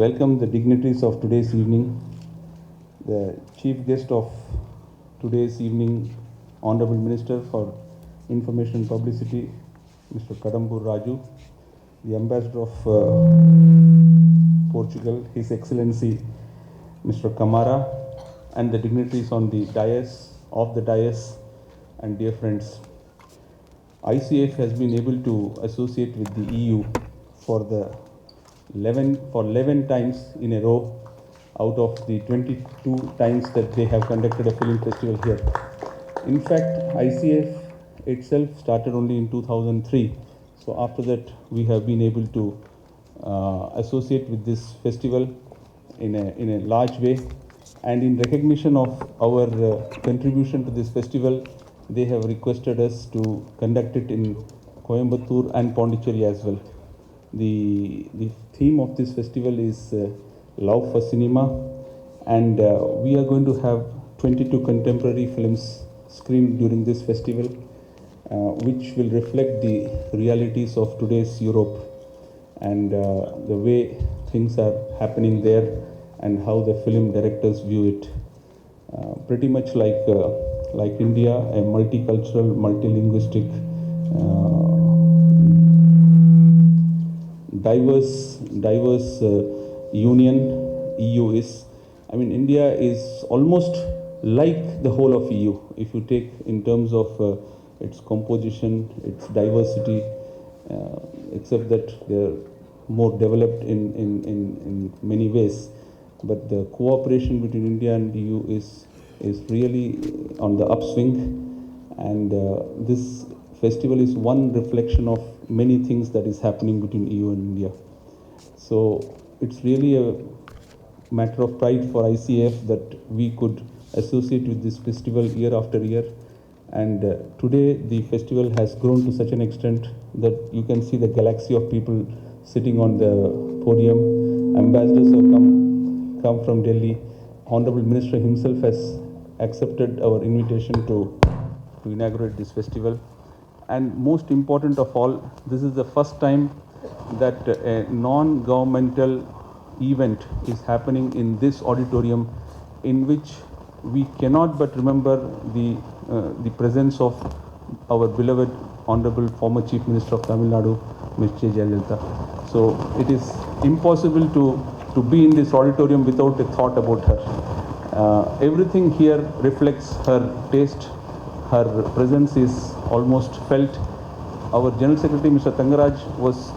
Welcome the dignitaries of today's evening. The chief guest of today's evening, Honorable Minister for Information and Publicity, Mr. Kadambur Raju, the Ambassador of Portugal, His Excellency Mr. Kamara, and the dignitaries on the dais, and dear friends. ICF has been able to associate with the EU for 11 times in a row out of the 22 times that they have conducted a film festival here. In fact, ICF itself started only in 2003. So after that, we have been able to associate with this festival in a large way. And in recognition of our contribution to this festival, they have requested us to conduct it in Coimbatore and Pondicherry as well. The theme of this festival is Love for Cinema, and we are going to have 22 contemporary films screened during this festival, which will reflect the realities of today's Europe and the way things are happening there and how the film directors view it. Pretty much like India, a multicultural, multilinguistic, diverse union EU is. I mean, India is almost like the whole of EU if you take in terms of its composition, its diversity, except that they are more developed in many ways. But the cooperation between India and EU is really on the upswing, and this festival is one reflection of many things that is happening between EU and India. So it's really a matter of pride for ICF that we could associate with this festival year after year. And today the festival has grown to such an extent that you can see the galaxy of people sitting on the podium. Ambassadors have come from Delhi. Honorable Minister himself has accepted our invitation to inaugurate this festival. And most important of all, this is the first time that a non-governmental event is happening in this auditorium, in which we cannot but remember the presence of our beloved Honorable former Chief Minister of Tamil Nadu, Ms. J. Jayalalitha. So it is impossible to be in this auditorium without a thought about her. Everything here reflects her taste. Her presence is almost felt. Our General Secretary, Mr. Tangaraj, was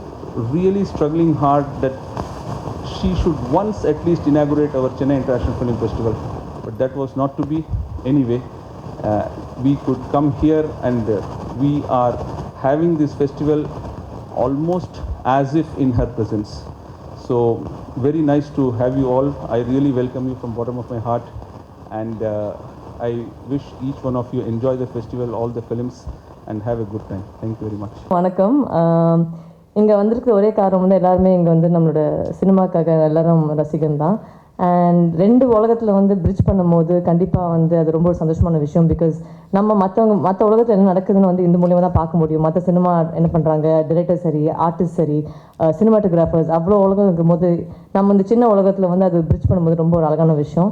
really struggling hard that she should once at least inaugurate our Chennai International Film Festival. But that was not to be. Anyway, we could come here, and we are having this festival almost as if in her presence. So very nice to have you all. I really welcome you from bottom of my heart, and I wish each one of you enjoy the festival, all the films, and have a good time. Thank you very much. வணக்கம். இங்கே வந்திருக்கிற ஒரே காரணம் வந்து எல்லாருமே இங்கே வந்து நம்மளோட சினிமாக்காக எல்லாரும் ரசிகன் தான். அண்ட் ரெண்டு உலகத்தில் வந்து பிரிட்ஜ் பண்ணும்போது கண்டிப்பாக வந்து அது ரொம்ப ஒரு சந்தோஷமான விஷயம். பிகாஸ் நம்ம மற்ற உலகத்தில் என்ன நடக்குதுன்னு வந்து இந்த மூலியமாக தான் பார்க்க முடியும். மற்ற சினிமா என்ன பண்ணுறாங்க, டிரெக்டர் சரி, ஆர்டிஸ்ட் சரி, சினிமாட்டோகிராஃபர்ஸ், அவ்வளோ உலகம் இருக்கும்போது நம்ம இந்த சின்ன உலகத்தில் வந்து அது பிரிட்ஜ் பண்ணும்போது ரொம்ப ஒரு அழகான விஷயம்.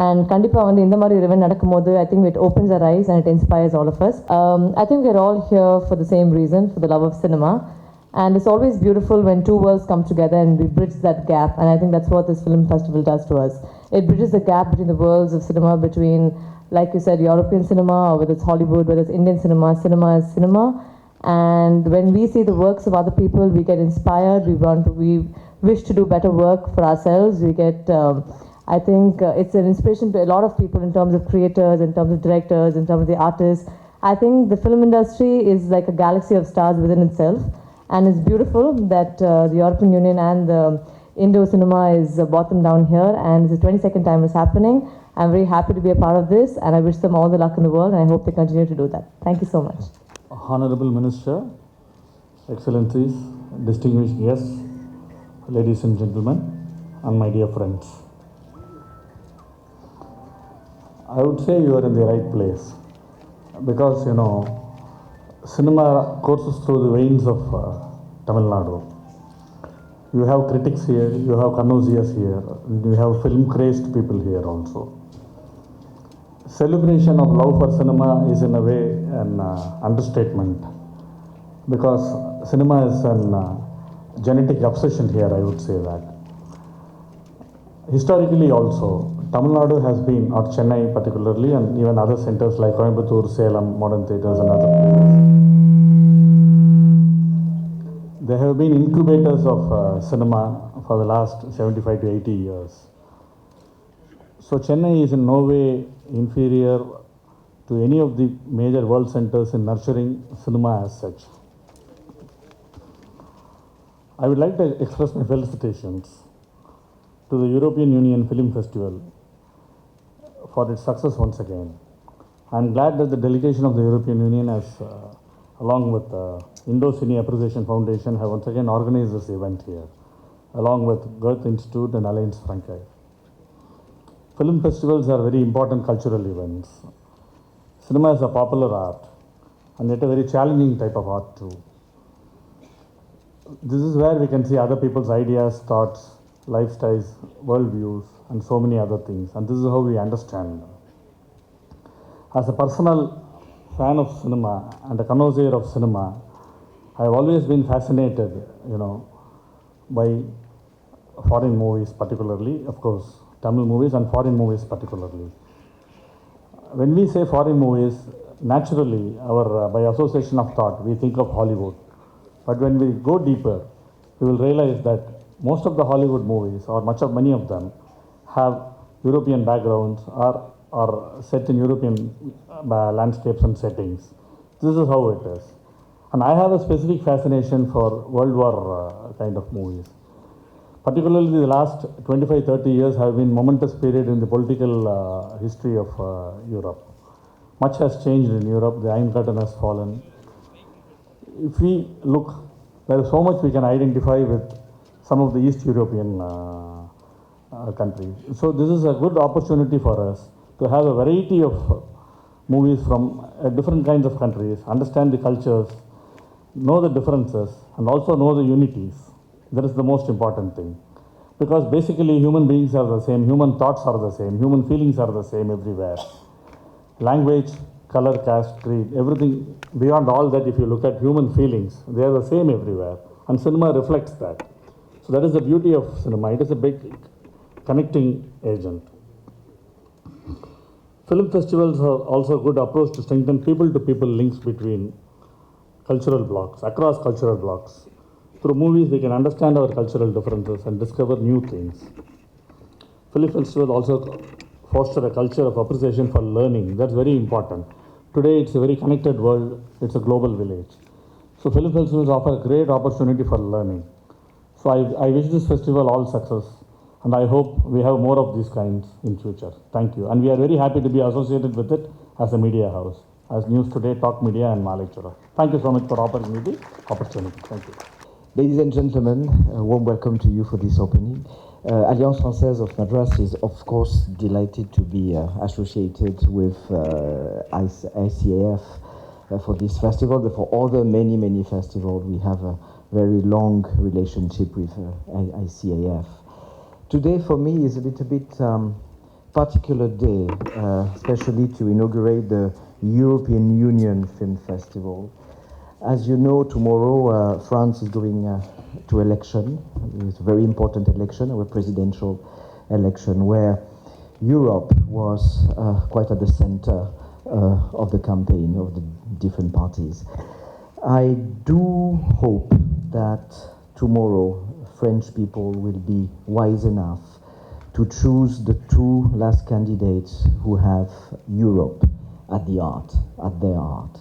அண்ட் கண்டிப்பாக வந்து இந்த மாதிரி ஒரு இவெண்ட் நடக்கும்போது I think it opens our eyes and it inspires all of us. I think we are all here for the same reason, for the love of cinema. And it's always beautiful when two worlds come together and we bridge that gap. And I think that's what this film festival does to us. It bridges the gap between the worlds of cinema, between like you said, European cinema, or whether it's Hollywood, whether it's Indian cinema, cinema is cinema. And when we see the works of other people, we get inspired. We wish to do better work for ourselves. We get, I think it's an inspiration to a lot of people in terms of creators, in terms of directors, in terms of the artists. I think the film industry is like a galaxy of stars within itself. And it's beautiful that the European Union and the Indo cinema is bottom down here. And it's the 22nd time it's happening. I'm very happy to be a part of this. And I wish them all the luck in the world. And I hope they continue to do that. Thank you so much. Honorable Minister, Excellencies, distinguished guests, ladies and gentlemen, and my dear friends. I would say you are in the right place because, cinema courses through the veins of Tamil Nadu. You have critics here, you have connoisseurs here, you have film-crazed people here also. Celebration of love for cinema is in a way an understatement because cinema is an genetic obsession here, I would say that. Historically also, Tamil Nadu has been, or Chennai particularly, and even other centers like Coimbatore, Salem, modern theatres and other places, they have been incubators of cinema for the last 75 to 80 years. So Chennai is in no way inferior to any of the major world centers in nurturing cinema as such. I would like to express my felicitations to the European Union Film Festival for its success once again. I am glad that the delegation of the European Union has, along with Indo-Cine Appreciation Foundation, have once again organized this event here, along with Goethe Institute and Alliance Francaise. Film festivals are very important cultural events. Cinema is a popular art, and yet a very challenging type of art too. This is where we can see other people's ideas, thoughts, lifestyles, worldviews, and so many other things. And this is how we understand. As a personal fan of cinema and a connoisseur of cinema, I have always been fascinated, by foreign movies particularly, of course, Tamil movies and foreign movies particularly. When we say foreign movies, naturally, by association of thought, we think of Hollywood. But when we go deeper, we will realize that most of the Hollywood movies, or many of them, have European backgrounds or are set in European landscapes and settings. This is how it is. And I have a specific fascination for World War kind of movies. Particularly the last 25-30 years have been momentous period in the political history of Europe. Much has changed in Europe, the Iron Curtain has fallen. If we look, there is so much we can identify with some of the East European countries. So this is a good opportunity for us to have a variety of movies from different kinds of countries, understand the cultures, know the differences, and also know the unities. That is the most important thing. Because basically human beings are the same, human thoughts are the same, human feelings are the same everywhere. Language, color, caste, creed, everything beyond all that, if you look at human feelings, they are the same everywhere. And cinema reflects that. So that is the beauty of cinema. It is a big connecting agent. Film festivals are also a good approach to strengthen people-to-people links between cultural blocks, across cultural blocks. Through movies, we can understand our cultural differences and discover new things. Film festivals also foster a culture of appreciation for learning. That's very important. Today, it's a very connected world. It's a global village. So film festivals offer a great opportunity for learning. So I wish this festival all success. And I hope we have more of these kinds in future. Thank you. And we are very happy to be associated with it as a media house, as News Today, Talk Media, and Ma Lecturer. Thank you so much for offering me the opportunity. Thank you. Ladies and gentlemen, a warm welcome to you for this opening. Alliance Française of Madras is, of course, delighted to be associated with ICAF for this festival, but for other many festivals. We have a very long relationship with ICAF. Today, for me, is a little bit particular day, especially to inaugurate the European Union Film Festival. As you know, tomorrow France is going to election. It's a very important election, a presidential election, where Europe was quite at the center of the campaign of the different parties. I do hope that tomorrow French people will be wise enough to choose the two last candidates who have Europe at their heart.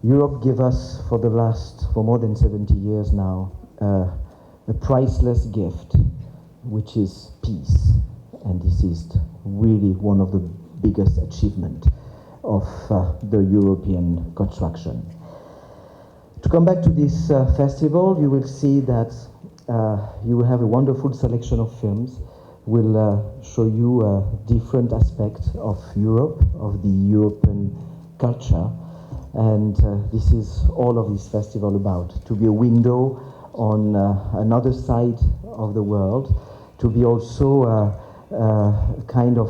Europe gave us for more than 70 years now, a priceless gift, which is peace. And this is really one of the biggest achievements of the European construction. To come back to this festival, you will see that you will have a wonderful selection of films. We'll show you different aspects of Europe, of the European culture. And this is all of this festival about, to be a window on another side of the world, to be also a kind of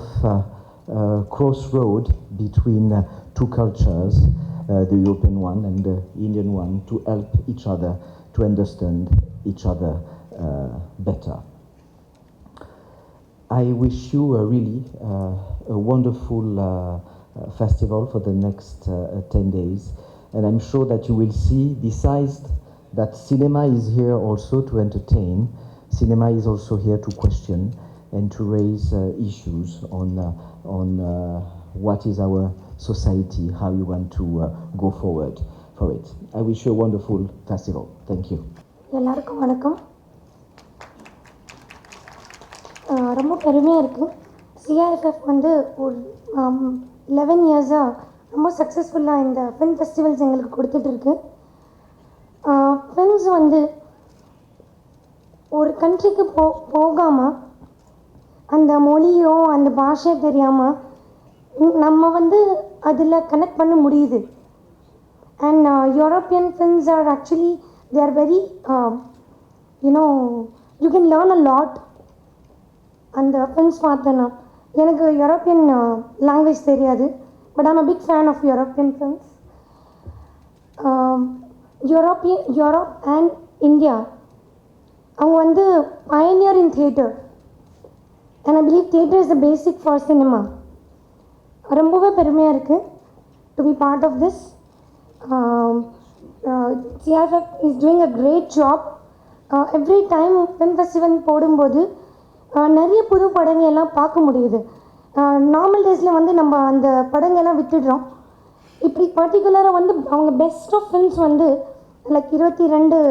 crossroad between two cultures, the European one and the Indian one, to help each other to understand each other better. I wish you really a wonderful festival for the next 10 days, and I'm sure that you will see, besides that cinema is here also to entertain, cinema is also here to question and to raise issues on what is our society, how you want to go forward for it. I wish you a wonderful festival. Thank you. எல்லாருக்கும் வணக்கம். ரொம்ப பெருமையாக இருக்குது. சிஐஎஃப்எஃப் வந்து ஒரு 11 இயர்ஸாக ரொம்ப சக்ஸஸ்ஃபுல்லாக இந்த ஃபிலிம் ஃபெஸ்டிவல்ஸ் எங்களுக்கு கொடுத்துட்ருக்கு. ஃபிலிம்ஸ் வந்து ஒரு கண்ட்ரிக்கு போகாமல், அந்த மொழியோ அந்த பாஷை தெரியாமல் நம்ம வந்து அதில் கனெக்ட் பண்ண முடியுது. And European films are actually they are very you can learn a lot. அந்த ஃபிலிம்ஸ் பார்த்தேன்னா எனக்கு யூரோப்பியன் லாங்குவேஜ் தெரியாது, but I'm a big fan of European films. Europe and India அவங்க வந்து pioneer in theatre, and I believe theatre is the basic for cinema. ரொம்பவே பெருமையாக இருக்குது to be part of this. CIFF is doing a great job. Every time film festival போடும்போது நிறைய புது படங்கள் எல்லாம் பார்க்க முடியுது. நார்மல் டேஸில் வந்து நம்ம அந்த படங்கள்லாம் விட்டுடுறோம். இப்படி பர்டிகுலராக வந்து அவங்க பெஸ்ட் ஆஃப் ஃபில்ம்ஸ் வந்து லைக் 22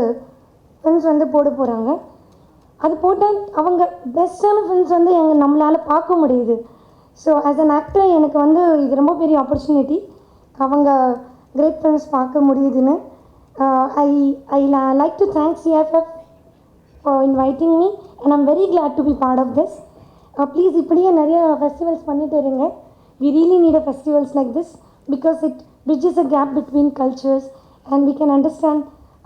ஃபில்ம்ஸ் வந்து போட போகிறாங்க. அது போட்டால் அவங்க பெஸ்ட்டான ஃபில்ம்ஸ் வந்து நம்மளால் பார்க்க முடியுது. ஸோ ஆஸ் அன் ஆக்டர் எனக்கு வந்து இது ரொம்ப பெரிய ஆப்பர்ச்சுனிட்டி, அவங்க கிரேட் ஃபில்ம்ஸ் பார்க்க முடியுதுன்னு. I like to thank CIFF for inviting me, and I'm very glad to be part of this. Please இப்படியே நிறைய festivals பண்ணிட்டு இருங்க. We really need a festivals like this because it bridges a gap between cultures and we can understand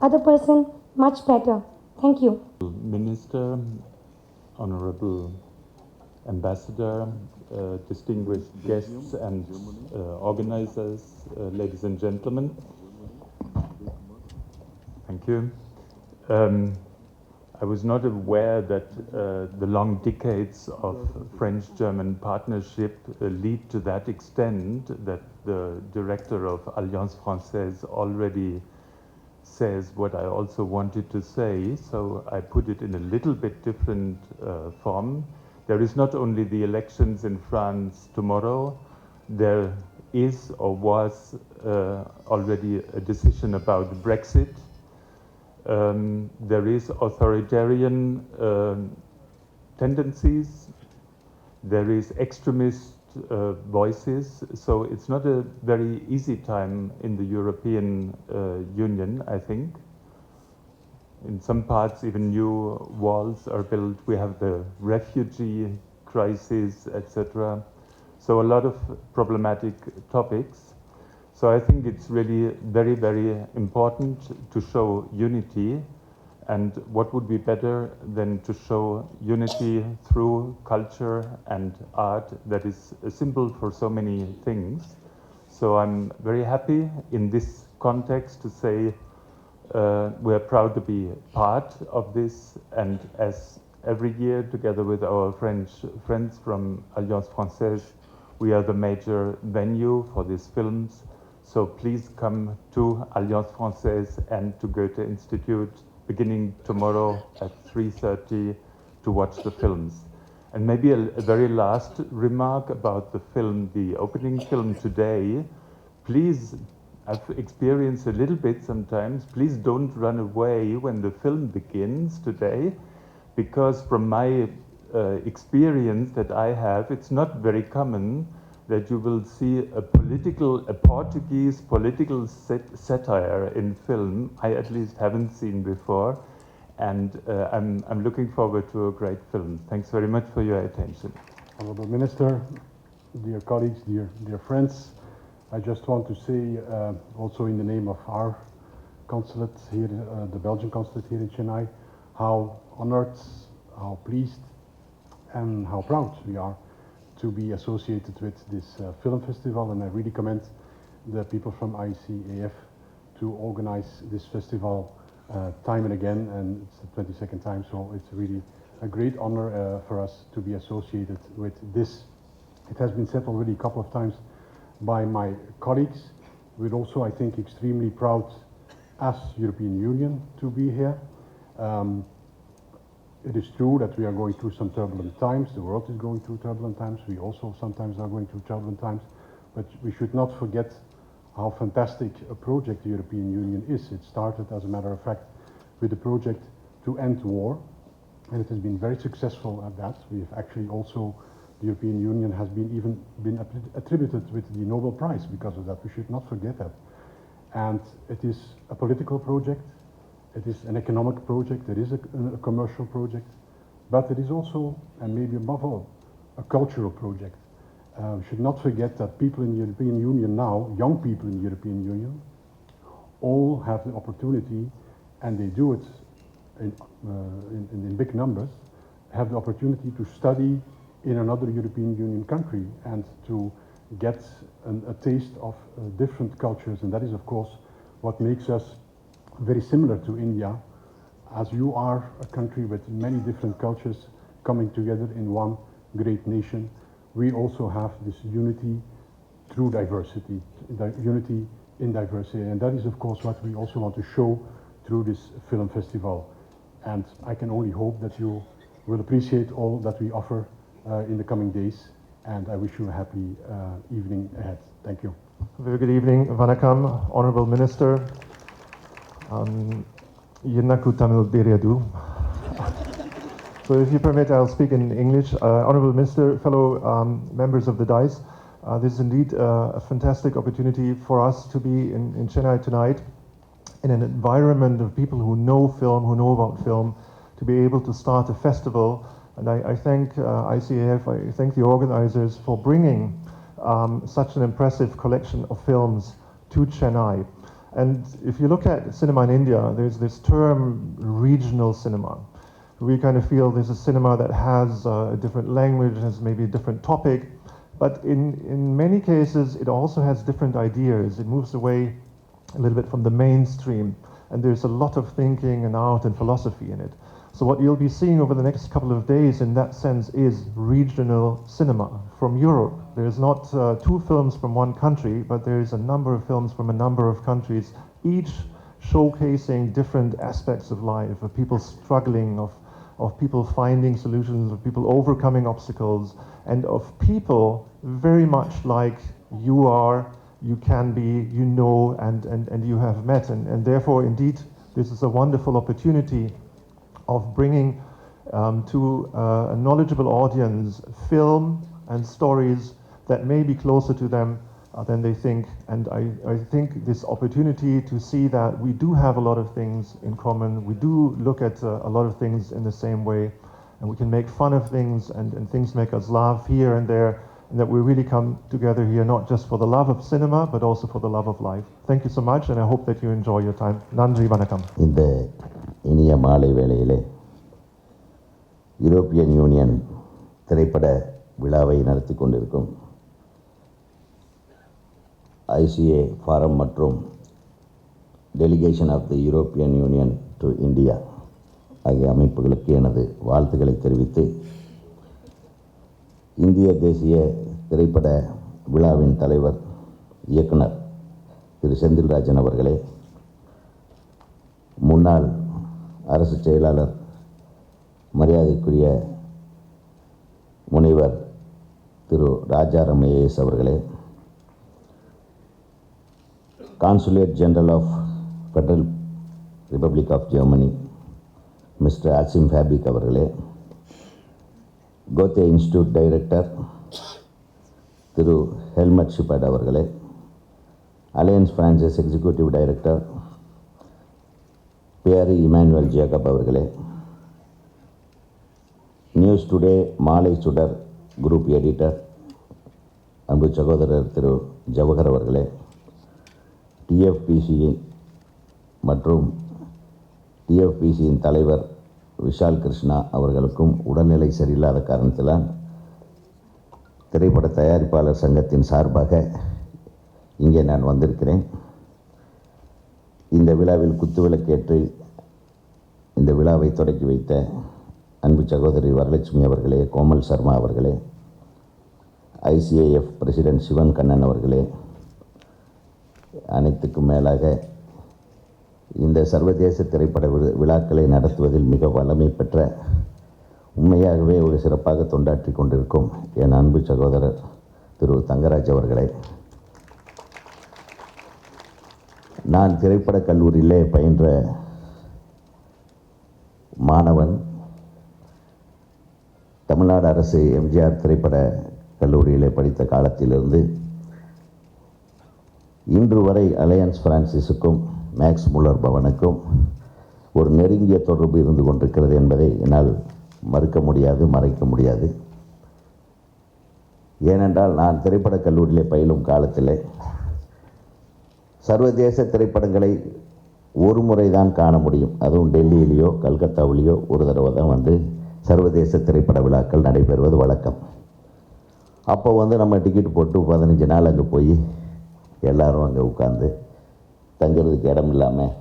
other person much better. Thank you. Minister, Honorable Ambassador, distinguished guests and organizers, ladies and gentlemen. Thank you. I was not aware that the long decades of French-German partnership lead to that extent that the director of Alliance Française already says what I also wanted to say, so I put it in a little bit different form. There is not only the elections in France tomorrow, there is or was already a decision about Brexit. There is authoritarian tendencies, there is extremist voices, so it's not a very easy time in the European Union, I think. In some parts even new walls are built, we have the refugee crisis, etc. So a lot of problematic topics. So I think it's really very, very important to show unity, and what would be better than to show unity through culture and art that is a symbol for so many things. So I'm very happy in this context to say we're proud to be part of this, and as Every year, together with our French friends from Alliance Française, we are the major venue for these films. So please come to Alliance Française and to Goethe Institute beginning tomorrow at 3:30 to watch the films. And maybe a very last remark about the film, the opening film today. Please, I've experienced a little bit sometimes, please don't run away when the film begins today, because from my experience that I have, it's not very common that you will see a Portuguese political satire in film. I at least haven't seen before, and I'm looking forward to a great film. Thanks very much for your attention. Honorable Minister, dear colleagues, dear friends, I just want to say, also in the name of our consulate here, the Belgian consulate here in Chennai, how honored, how pleased, and how proud we are to be associated with this film festival. And I really commend the people from ICAF to organize this festival time and again, and it's the 22nd time, so it's really a great honor for us to be associated with this. It has been said already a couple of times by my colleagues. We're also, I think, extremely proud as European Union to be here. It is true that we are going through some turbulent times. The world is going through turbulent times. We also sometimes are going through turbulent times. But we should not forget how fantastic a project the European Union is. It started, as a matter of fact, with a project to end war. And it has been very successful at that. We have actually also, the European Union has been attributed with the Nobel Prize because of that. We should not forget that. And it is a political project. It is an economic project, it is a commercial project, but it is also, and maybe above all, a cultural project. We should not forget that people in the European Union now, young people in the European Union, all have the opportunity, and they do it in big numbers, have the opportunity to study in another European Union country and to get a taste of different cultures. And that is, of course, what makes us very similar to India, as you are a country with many different cultures coming together in one great nation. We also have this unity through diversity, unity in diversity, and that is of course what we also want to show through this film festival. And I can only hope that you will appreciate all that we offer in the coming days, and I wish you a happy evening ahead. Thank you. Very good evening, Vanakkam, Honorable Minister. Yennaku Tamil Deriadu. So if you permit, I'll speak in English. Honorable Minister, fellow members of the DICE, this is indeed a fantastic opportunity for us to be in Chennai tonight in an environment of people who know film, who know about film, to be able to start a festival. And I thank ICAF, I thank the organizers for bringing such an impressive collection of films to Chennai. And if you look at cinema in India, there's this term regional cinema. We kind of feel there's a cinema that has a different language, has maybe a different topic, but in many cases it also has different ideas. It moves away a little bit from the mainstream, and there's a lot of thinking and art and philosophy in it. So what you'll be seeing over the next couple of days in that sense is regional cinema from Europe. There's not two films from one country, but there's a number of films from a number of countries, each showcasing different aspects of life, of people struggling, of people finding solutions, of people overcoming obstacles, and of people very much like you are, you can be, you know, and you have met. And therefore, indeed, this is a wonderful opportunity of bringing to a knowledgeable audience film and stories that may be closer to them than they think. And I think this opportunity to see that we do have a lot of things in common, we do look at a lot of things in the same way, and we can make fun of things, and things make us laugh here and there, and that we really come together here not just for the love of cinema, but also for the love of life. Thank you so much, and I hope that you enjoy your time. Nandri Vanakkam. இந்த இனிய மாலை வேளையிலே European union திரைப்பட விழாவை நடத்தி கொண்டிருக்கும் ICA Forum மற்றும் Delegation of the European Union to India ஆகிய அமைப்புகளுக்கு எனது வாழ்த்துக்களை தெரிவித்து, இந்திய தேசிய திரைப்பட விழாவின் தலைவர் இயக்குனர் திரு செந்தில்ராஜன் அவர்களே, முன்னாள் அரசு செயலாளர் மரியாதைக்குரிய முனைவர் திரு ராஜாராம் ஐஏஎஸ் அவர்களே, consulate general of federal republic of Germany mister Achim Fabig அவர்களே, Goethe Institute director Thiru Helmut Schippert அவர்களே, Alliance Francaise executive director Pierre Emmanuel Jacob அவர்களே, news today Maalai Sudar group editor அன்பு சகோதரர் திரு ஜவஹர் அவர்களே, டிஎஃப்பிசி மற்றும் டிஎஃப்பிசியின் தலைவர் விஷால் கிருஷ்ணா அவர்களுக்கும் உடல்நிலை சரியில்லாத காரணத்தினால் திரைப்பட தயாரிப்பாளர் சங்கத்தின் சார்பாக இங்கே நான் வந்திருக்கிறேன். இந்த விழாவில் குத்துவிளக்கேற்று இந்த விழாவை தொடக்கி வைத்த அன்பு சகோதரி வரலட்சுமி அவர்களே, கோமல் சர்மா அவர்களே, ஐசிஏஎஃப் பிரசிடென்ட் சிவன் கண்ணன் அவர்களே, அனைத்துக்கும் மேலாக இந்த சர்வதேச திரைப்பட விழாக்களை நடத்துவதில் மிக வல்லமை பெற்ற, உண்மையாகவே ஒரு சிறப்பாக தொண்டாற்றி கொண்டிருக்கும் என் அன்பு சகோதரர் திரு தங்கராஜ் அவர்களே, நான் திரைப்படக் கல்லூரியிலே பயின்ற மாணவன். தமிழ்நாடு அரசு எம்ஜிஆர் திரைப்பட கல்லூரியிலே படித்த காலத்திலிருந்து இன்று வரை அலையன்ஸ் பிரான்சிஸுக்கும் மேக்ஸ் முல்லர் பவனுக்கும் ஒரு நெருங்கிய தொடர்பு இருந்து கொண்டிருக்கிறது என்பதை என்னால் மறுக்க முடியாது, மறைக்க முடியாது. ஏனென்றால் நான் திரைப்படக் கல்லூரியிலே பயிலும் காலத்தில் சர்வதேச திரைப்படங்களை ஒரு முறை தான் காண முடியும். அதுவும் டெல்லியிலேயோ கல்கத்தாவிலேயோ ஒரு தடவை தான் வந்து சர்வதேச திரைப்பட விழாக்கள் நடைபெறுவது வழக்கம். அப்போ நம்ம டிக்கெட் போட்டு 15 நாள் அங்கே போய் எல்லோரும் அங்கே உட்காந்து தங்கிறதுக்கு இடம் இல்லாமல்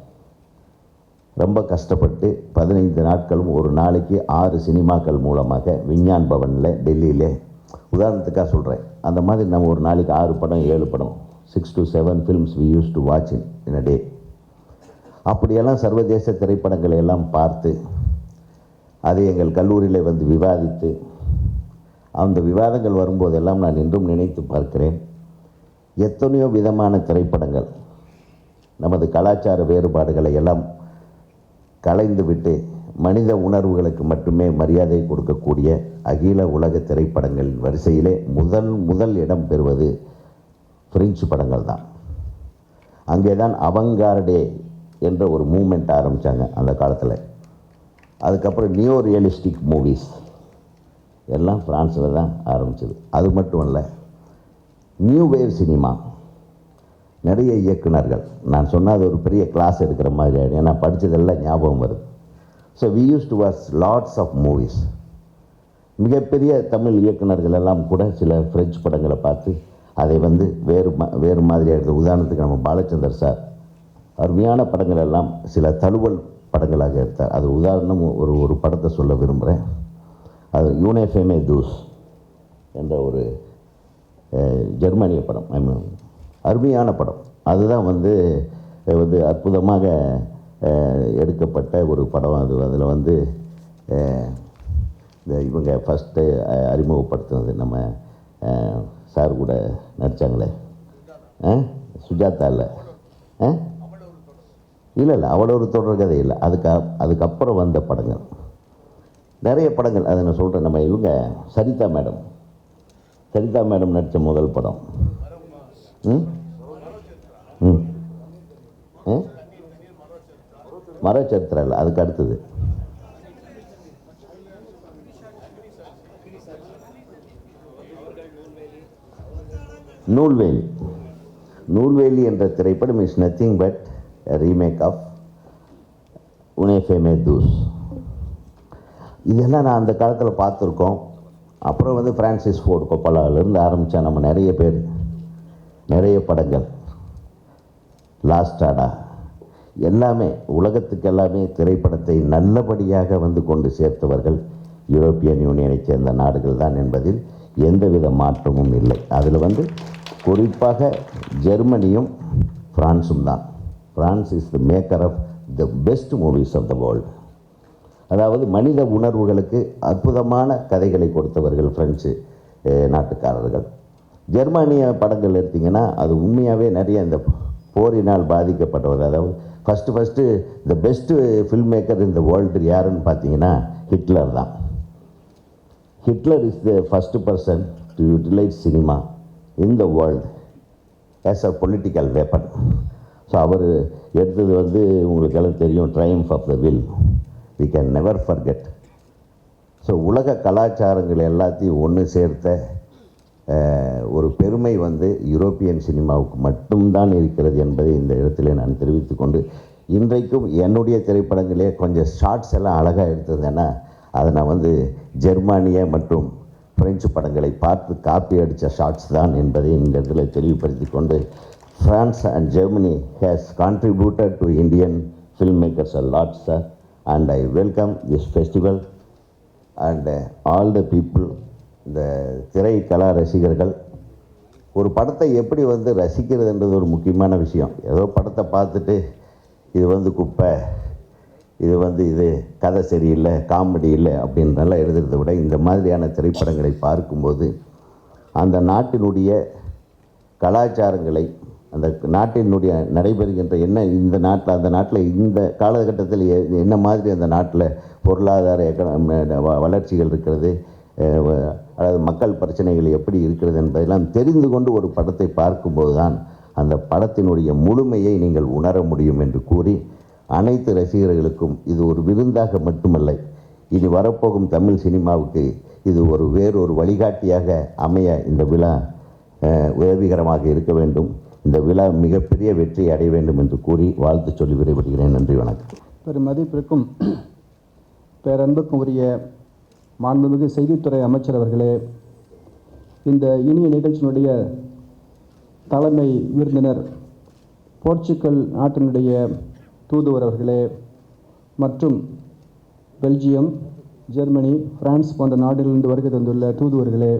ரொம்ப கஷ்டப்பட்டு 15 நாட்களும் ஒரு நாளைக்கு 6 சினிமாக்கள் மூலமாக விஞ்ஞான் பவனில் டெல்லியிலே, உதாரணத்துக்காக சொல்கிறேன், அந்த மாதிரி நம்ம ஒரு நாளைக்கு 6 படம் 7 படம் 6 to 7 films we used to watch in a day. அப்படியெல்லாம் சர்வதேச திரைப்படங்களை எல்லாம் பார்த்து அதை எங்கள் கல்லூரியில் வந்து விவாதித்து, அந்த விவாதங்கள் வரும்போதெல்லாம் நான் இன்றும் நினைத்து பார்க்கிறேன், எத்தனையோ விதமான திரைப்படங்கள் நமது கலாச்சார வேறுபாடுகளை எல்லாம் களைந்துவிட்டு மனித உணர்வுகளுக்கு மட்டுமே மரியாதை கொடுக்கக்கூடிய அகில உலக திரைப்படங்களின் வரிசையிலே முதல் இடம் பெறுவது பிரெஞ்சு படங்கள் தான். அங்கே தான் அவங்கார்டே என்ற ஒரு மூமெண்ட் ஆரம்பித்தாங்க அந்த காலத்தில். அதுக்கப்புறம் நியோ ரியலிஸ்டிக் மூவிஸ் எல்லாம் ஃப்ரான்ஸில் தான் ஆரம்பிச்சது. அது மட்டும் இல்லை, நியூ வேவ் சினிமா, நிறைய இயக்குனர்கள், நான் சொன்னால் ஒரு பெரிய கிளாஸ் எடுக்கிற மாதிரி ஆகிடும், ஏன்னா படித்ததெல்லாம் ஞாபகம் வருது. So we used to watch lots of movies. மிகப்பெரிய தமிழ் இயக்குனர்கள் எல்லாம் கூட சில ஃப்ரெஞ்சு படங்களை பார்த்து அதை வேறு மாதிரி எடுத்து, உதாரணத்துக்கு நம்ம பாலச்சந்தர் சார் அருமையான படங்கள் எல்லாம் சில தழுவல் படங்களாக எடுத்தார். அது உதாரணம் ஒரு படத்தை சொல்ல விரும்புகிறேன். அது யூனே ஃபேமே தூஸ் என்ற ஒரு ஜெர்மனிய படம், அருமையான படம். அதுதான் அற்புதமாக எடுக்கப்பட்ட ஒரு படம். அதில் இந்த இவங்க ஃபஸ்ட்டு அறிமுகப்படுத்தினது நம்ம சார் கூட நடித்தாங்களே, சுஜாதா இல்லை, இல்லை அவள ஒரு தொடர் கதை இல்லை, அதுக்கப்புறம் வந்த படங்கள் நிறைய படங்கள். அதை நான் சொல்கிறேன். நம்ம இவங்க சரிதா மேடம் நடித்த முதல் படம் மரச்சரித்திரம் இல்லை, அதுக்கு அடுத்தது நூல்வேலி என்ற திரைப்படம் is nothing but remake of Une Femme தூஸ். இதெல்லாம் நான் அந்த காலத்தில் பார்த்துருக்கோம். அப்புறம் ஃப்ரான்சிஸ் ஃபோர்ட் கொப்பலாவிலேருந்து ஆரம்பித்தா நம்ம நிறைய பேர், நிறைய படங்கள், லாஸ்ட் ஆடா, எல்லாமே உலகத்துக்கு எல்லாமே திரைப்படத்தை நல்லபடியாக வந்து கொண்டு சேர்த்தவர்கள் யூரோப்பியன் யூனியனைச் சேர்ந்த நாடுகள் தான் என்பதில் எந்தவித மாற்றமும் இல்லை. அதில் வந்து குறிப்பாக ஜெர்மனியும் ஃப்ரான்ஸும் தான். France is the maker of the best movies of the world. அதாவது மனித உணர்வுகளுக்கு அற்புதமான கதைகளை கொடுத்தவர்கள் ஃப்ரெஞ்சு நாட்டுக்காரர்கள். ஜெர்மானிய படங்கள் எடுத்திங்கன்னா அது உண்மையாகவே நிறைய இந்த போரினால் பாதிக்கப்பட்டவர். அதாவது first the best film maker in the world யாருன்னு பார்த்தீங்கன்னா ஹிட்லர் தான். Hitler is the first person to utilize cinema in the world as a political weapon. So அவர் எடுத்தது வந்து உங்களுக்கு எல்லாம் தெரியும், triumph of the will, we can never forget. So உலக கலாச்சாரங்கள் எல்லாத்தையும் ஒன்று சேர்த்த ஒரு பெருமை வந்து யூரோப்பியன் சினிமாவுக்கு மட்டும்தான் இருக்கிறது என்பதை இந்த இடத்துல நான் தெரிவித்துக்கொண்டு, இன்றைக்கும் என்னுடைய திரைப்படங்களே கொஞ்சம் ஷார்ட்ஸ் எல்லாம் அழகாக எடுத்ததுன்னா அதை நான் வந்து ஜெர்மானிய மற்றும் பிரெஞ்சு படங்களை பார்த்து காப்பி அடித்த ஷார்ட்ஸ் தான் என்பதை இந்த இடத்துல தெளிவுபடுத்தி கொண்டு, France and Germany has contributed to Indian filmmakers a lot, sir, and I welcome this festival and all the people. இந்த திரை கலா ரசிகர்கள் ஒரு படத்தை எப்படி வந்து ரசிக்கிறதுன்றது ஒரு முக்கியமான விஷயம். ஏதோ படத்தை பார்த்துட்டு இது வந்து குப்பை, இது வந்து இது கதை சரியில்லை, காமெடி இல்லை அப்படின்றலாம் எழுதுறதை விட இந்த மாதிரியான திரைப்படங்களை பார்க்கும்போது அந்த நாட்டினுடைய கலாச்சாரங்களை, அந்த நாட்டினுடைய நடைபெறுகின்ற என்ன இந்த நாட்டில் அந்த நாட்டில் இந்த காலகட்டத்தில் என்ன மாதிரி அந்த நாட்டில் பொருளாதார வளர்ச்சிகள் இருக்கிறது, அதாவது மக்கள் பிரச்சனைகள் எப்படி இருக்கிறது என்பதெல்லாம் தெரிந்து கொண்டு ஒரு படத்தை பார்க்கும்போது தான் அந்த படத்தினுடைய முழுமையை நீங்கள் உணர முடியும் என்று கூறி, அனைத்து ரசிகர்களுக்கும் இது ஒரு விருந்தாக மட்டுமல்ல, இனி வரப்போகும் தமிழ் சினிமாவுக்கு இது ஒரு வேறொரு வழிகாட்டியாக அமைய இந்த விழா உதவிகரமாக இருக்க வேண்டும். இந்த விழா மிகப்பெரிய வெற்றி அடைய வேண்டும் என்று கூறி வாழ்த்து சொல்லி விடைபெறுகிறேன். நன்றி, வணக்கம். பெருமதிப்பிற்கும் பேரன்புக்கும் உரிய மாண்புமிகு செய்தித்துறை அமைச்சர் அவர்களே, இந்த இனிய நிகழ்ச்சியினுடைய தலைமை விருந்தினர் போர்ச்சுகல் நாட்டினுடைய தூதுவர் அவர்களே, மற்றும் பெல்ஜியம், ஜெர்மனி, பிரான்ஸ் போன்ற நாடுகளிலிருந்து வருகை தந்துள்ள தூதுவர்களே,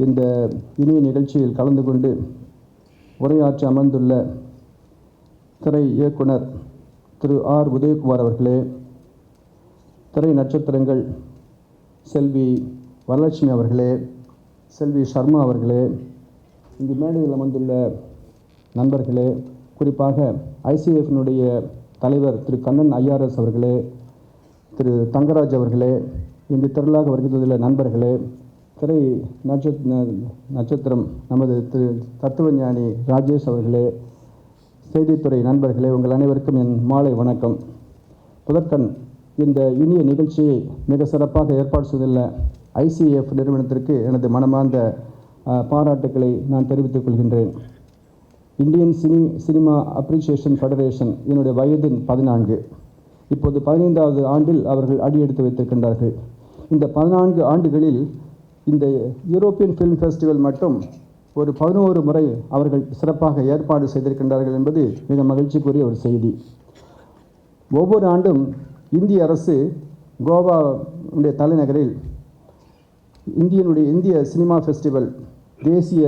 இந்த இனிய நிகழ்ச்சியில் கலந்து கொண்டு உரையாற்ற அமர்ந்துள்ள திரை இயக்குனர் திரு ஆர் உதயகுமார் அவர்களே, திரை நட்சத்திரங்கள் செல்வி வரலட்சுமி அவர்களே, செல்வி சர்மா அவர்களே, இங்கு மேடையில் அமர்ந்துள்ள நண்பர்களே, குறிப்பாக ஐசிஎஃப்னுடைய தலைவர் திரு கண்ணன் ஐஆர்எஸ் அவர்களே, திரு தங்கராஜ் அவர்களே, இங்கு திரளாக வருகின்ற நண்பர்களே, திரை நட்சத்திரம் நமது திரு தத்துவஞானி ராஜேஷ் அவர்களே, செய்தித்துறை நண்பர்களே, உங்கள் அனைவருக்கும் என் மாலை வணக்கம். முதற்கண் இந்த இனிய நிகழ்ச்சியை மிக சிறப்பாக ஏற்பாடு செய்துள்ள ஐசிஎஃப் நிறுவனத்திற்கு எனது மனமார்ந்த பாராட்டுக்களை நான் தெரிவித்துக் கொள்கின்றேன். இந்தியன் சினிமா அப்ரிசியேஷன் ஃபெடரேஷன் இதனுடைய வயது 14, இப்போது 15வது ஆண்டில் அவர்கள் அடியெடுத்து வைத்திருக்கின்றார்கள். இந்த 14 ஆண்டுகளில் இந்த யூரோப்பியன் ஃபிலிம் ஃபெஸ்டிவல் மட்டும் ஒரு 11 முறை அவர்கள் சிறப்பாக ஏற்பாடு செய்திருக்கின்றார்கள் என்பது மிக மகிழ்ச்சிக்குரிய ஒரு செய்தி. ஒவ்வொரு ஆண்டும் இந்திய அரசு கோவாவுடைய தலைநகரில் இந்திய சினிமா ஃபெஸ்டிவல், தேசிய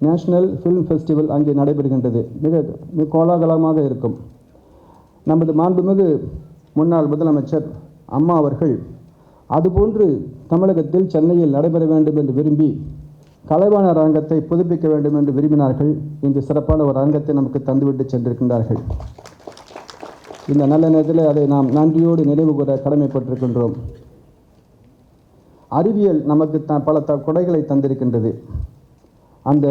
நேஷனல் ஃபிலிம் ஃபெஸ்டிவல் அங்கே நடைபெறுகின்றது. மிக கோலாகலமாக இருக்கும். நமது மாண்புமிகு முன்னாள் முதலமைச்சர் அம்மா அவர்கள் அதுபோன்று தமிழகத்தில் சென்னையில் நடைபெற வேண்டும் என்று விரும்பி கலைவாணர் அரங்கத்தை புதுப்பிக்க வேண்டும் என்று விரும்பினார்கள். இங்கு சிறப்பான ஒரு அரங்கத்தை நமக்கு தந்துவிட்டு சென்றிருக்கின்றார்கள். இந்த நல்ல நேரத்தில் அதை நாம் நன்றியோடு நினைவு கூற கடமைப்பட்டிருக்கின்றோம். அறிவியல் நமக்கு பல கொடைகளை தந்திருக்கின்றது. அந்த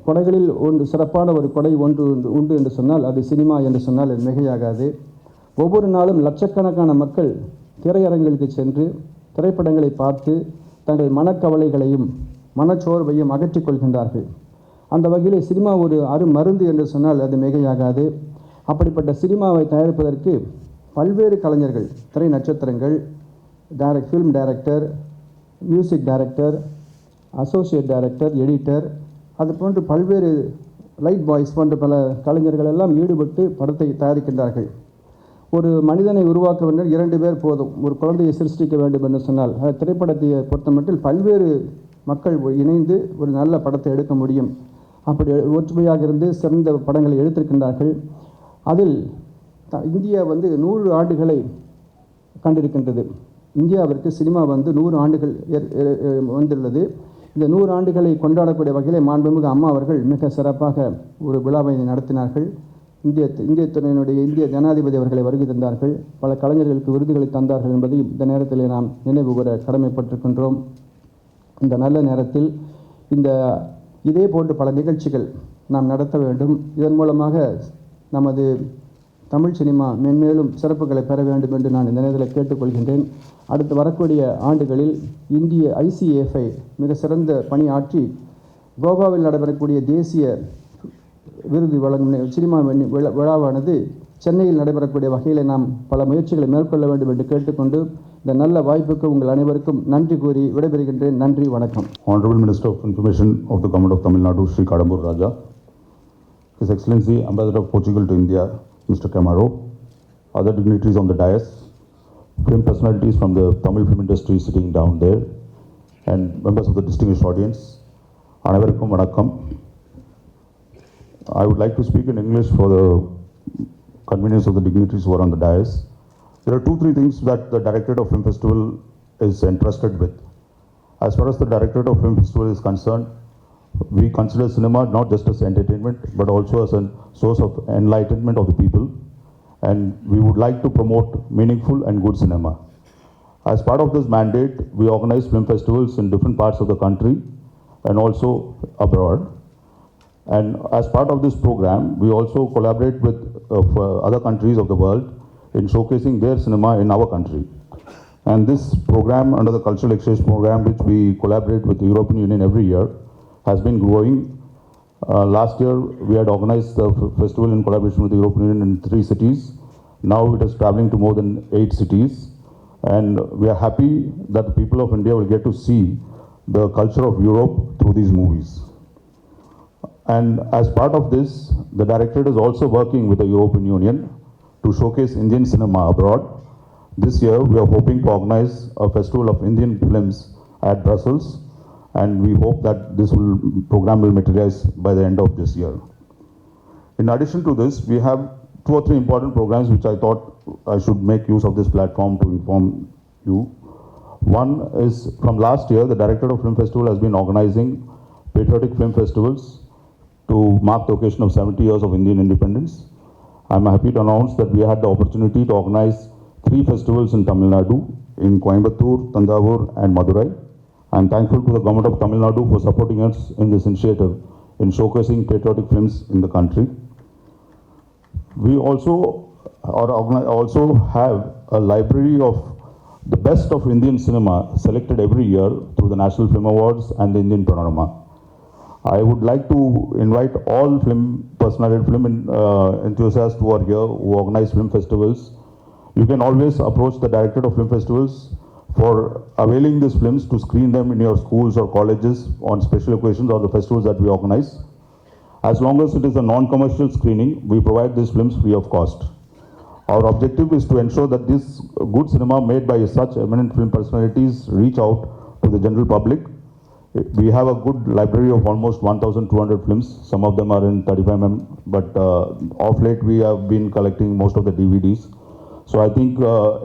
கொடைகளில் ஒன்று சிறப்பான ஒரு கொடை உண்டு என்று சொன்னால் அது சினிமா என்று சொன்னால் அது மிகையாகாது. ஒவ்வொரு நாளும் லட்சக்கணக்கான மக்கள் திரையரங்குகளுக்கு சென்று திரைப்படங்களை பார்த்து தங்கள் மனக்கவலைகளையும் மனச்சோர்வையும் அகற்றிக் கொள்கின்றார்கள். அந்த வகையில் சினிமா ஒரு மருந்து என்று சொன்னால் அது மிகையாகாது. அப்படிப்பட்ட சினிமாவை தயாரிப்பதற்கு பல்வேறு கலைஞர்கள், திரை நட்சத்திரங்கள், film director, music director, associate director, editor, அது போன்று பல்வேறு லைட் பாய்ஸ் போன்ற பல கலைஞர்கள் எல்லாம் ஈடுபட்டு படத்தை தயாரிக்கின்றார்கள். ஒரு மனிதனை உருவாக்க வேண்டும் 2 பேர் போதும். ஒரு குழந்தையை சிருஷ்டிக்க வேண்டும் என்று சொன்னால் திரைப்படத்தை பொறுத்தமட்டில் பல்வேறு மக்கள் இணைந்து ஒரு நல்ல படத்தை எடுக்க முடியும். அப்படி ஒற்றுமையாக இருந்து சிறந்த படங்களை எடுத்திருக்கின்றார்கள். அதில் இந்தியா 100 ஆண்டுகளை கண்டிருக்கின்றது. இந்தியாவிற்கு சினிமா 100 ஆண்டுகள் வந்துள்ளது. இந்த 100 ஆண்டுகளை கொண்டாடக்கூடிய வகையிலே மாண்புமிகு அம்மா அவர்கள் மிக சிறப்பாக ஒரு விழாவை நடத்தினார்கள். இந்திய துறையினுடைய இந்திய ஜனாதிபதி அவர்களை வருகை தந்தார்கள். பல கலைஞர்களுக்கு விருதுகளை தந்தார்கள் என்பதை இந்த நேரத்தில் நாம் நினைவு கூற கடமைப்பட்டிருக்கின்றோம். இந்த நல்ல நேரத்தில் இதே போன்று பல நிகழ்ச்சிகள் நாம் நடத்த வேண்டும். இதன் மூலமாக நமது தமிழ் சினிமா மென்மேலும் சிறப்புகளை பெற வேண்டும் என்று நான் இந்த நேரத்தில் கேட்டுக்கொள்கின்றேன். அடுத்து வரக்கூடிய ஆண்டுகளில் இந்திய ICAFI மிக சிறந்த பணியாற்றி கோவாவில் நடைபெறக்கூடிய தேசிய விருது வழங்கும் சினிமா விழாவானது சென்னையில் நடைபெறக்கூடிய வகையில் நாம் பல முயற்சிகளை மேற்கொள்ள வேண்டும் என்று கேட்டுக்கொண்டு இந்த நல்ல வாய்ப்புக்கு உங்கள் அனைவருக்கும் நன்றி கூறி விடைபெறுகின்றேன். நன்றி, வணக்கம். Honorable Minister of Information of the Government of Tamil Nadu, Sri Kadambur Raja, His Excellency Ambassador of Portugal to India, Mr. Camaro, other dignitaries on the dais, film personalities from the Tamil film industry sitting down there, and members of the distinguished audience, அனைவருக்கும் வணக்கம். I would like to speak in English for the convenience of the dignitaries who are on the dais. There are 2-3 things that the Directorate of Film Festival is entrusted with. As far as the Directorate of Film Festival is concerned, we consider cinema not just as entertainment, but also as a source of enlightenment of the people. And we would like to promote meaningful and good cinema. As part of this mandate, we organize film festivals in different parts of the country and also abroad. And as part of this program, we also collaborate with other countries of the world in showcasing their cinema in our country. And this program, under the Cultural Exchange Program, which we collaborate with the European Union every year, has been growing. Last year, we had organized the festival in collaboration with the European Union in 3 cities. Now it is traveling to more than 8 cities. And we are happy that the people of India will get to see the culture of Europe through these movies. And as part of this, the Directorate is also working with the European Union to showcase Indian cinema abroad. This year, we are hoping to organize a festival of Indian films at Brussels, and we hope that this program will materialize by the end of this year. In addition to this, we have 2 or 3 important programs which I thought I should make use of this platform to inform you. One is, from last year, the Directorate of Film Festival has been organizing patriotic film festivals to mark the occasion of 70 years of Indian independence. I'm happy to announce that we had the opportunity to organize 3 festivals in Tamil Nadu, in Coimbatore, Thanjavur and Madurai. I'm thankful to the Government of Tamil Nadu for supporting us in this initiative in showcasing patriotic films in the country. We also have a library of the best of Indian cinema selected every year through the National Film Awards and the Indian Panorama. I would like to invite all film enthusiasts who are here, who organize film festivals. You can always approach the Directorate of Film Festivals for availing these films to screen them in your schools or colleges on special occasions or the festivals that we organize. As long as it is a non-commercial screening, we provide these films free of cost. Our objective is to ensure that this good cinema made by such eminent film personalities reach out to the general public. We have a good library of almost 1,200 films. Some of them are in 35mm, but of late we have been collecting most of the DVDs. So I think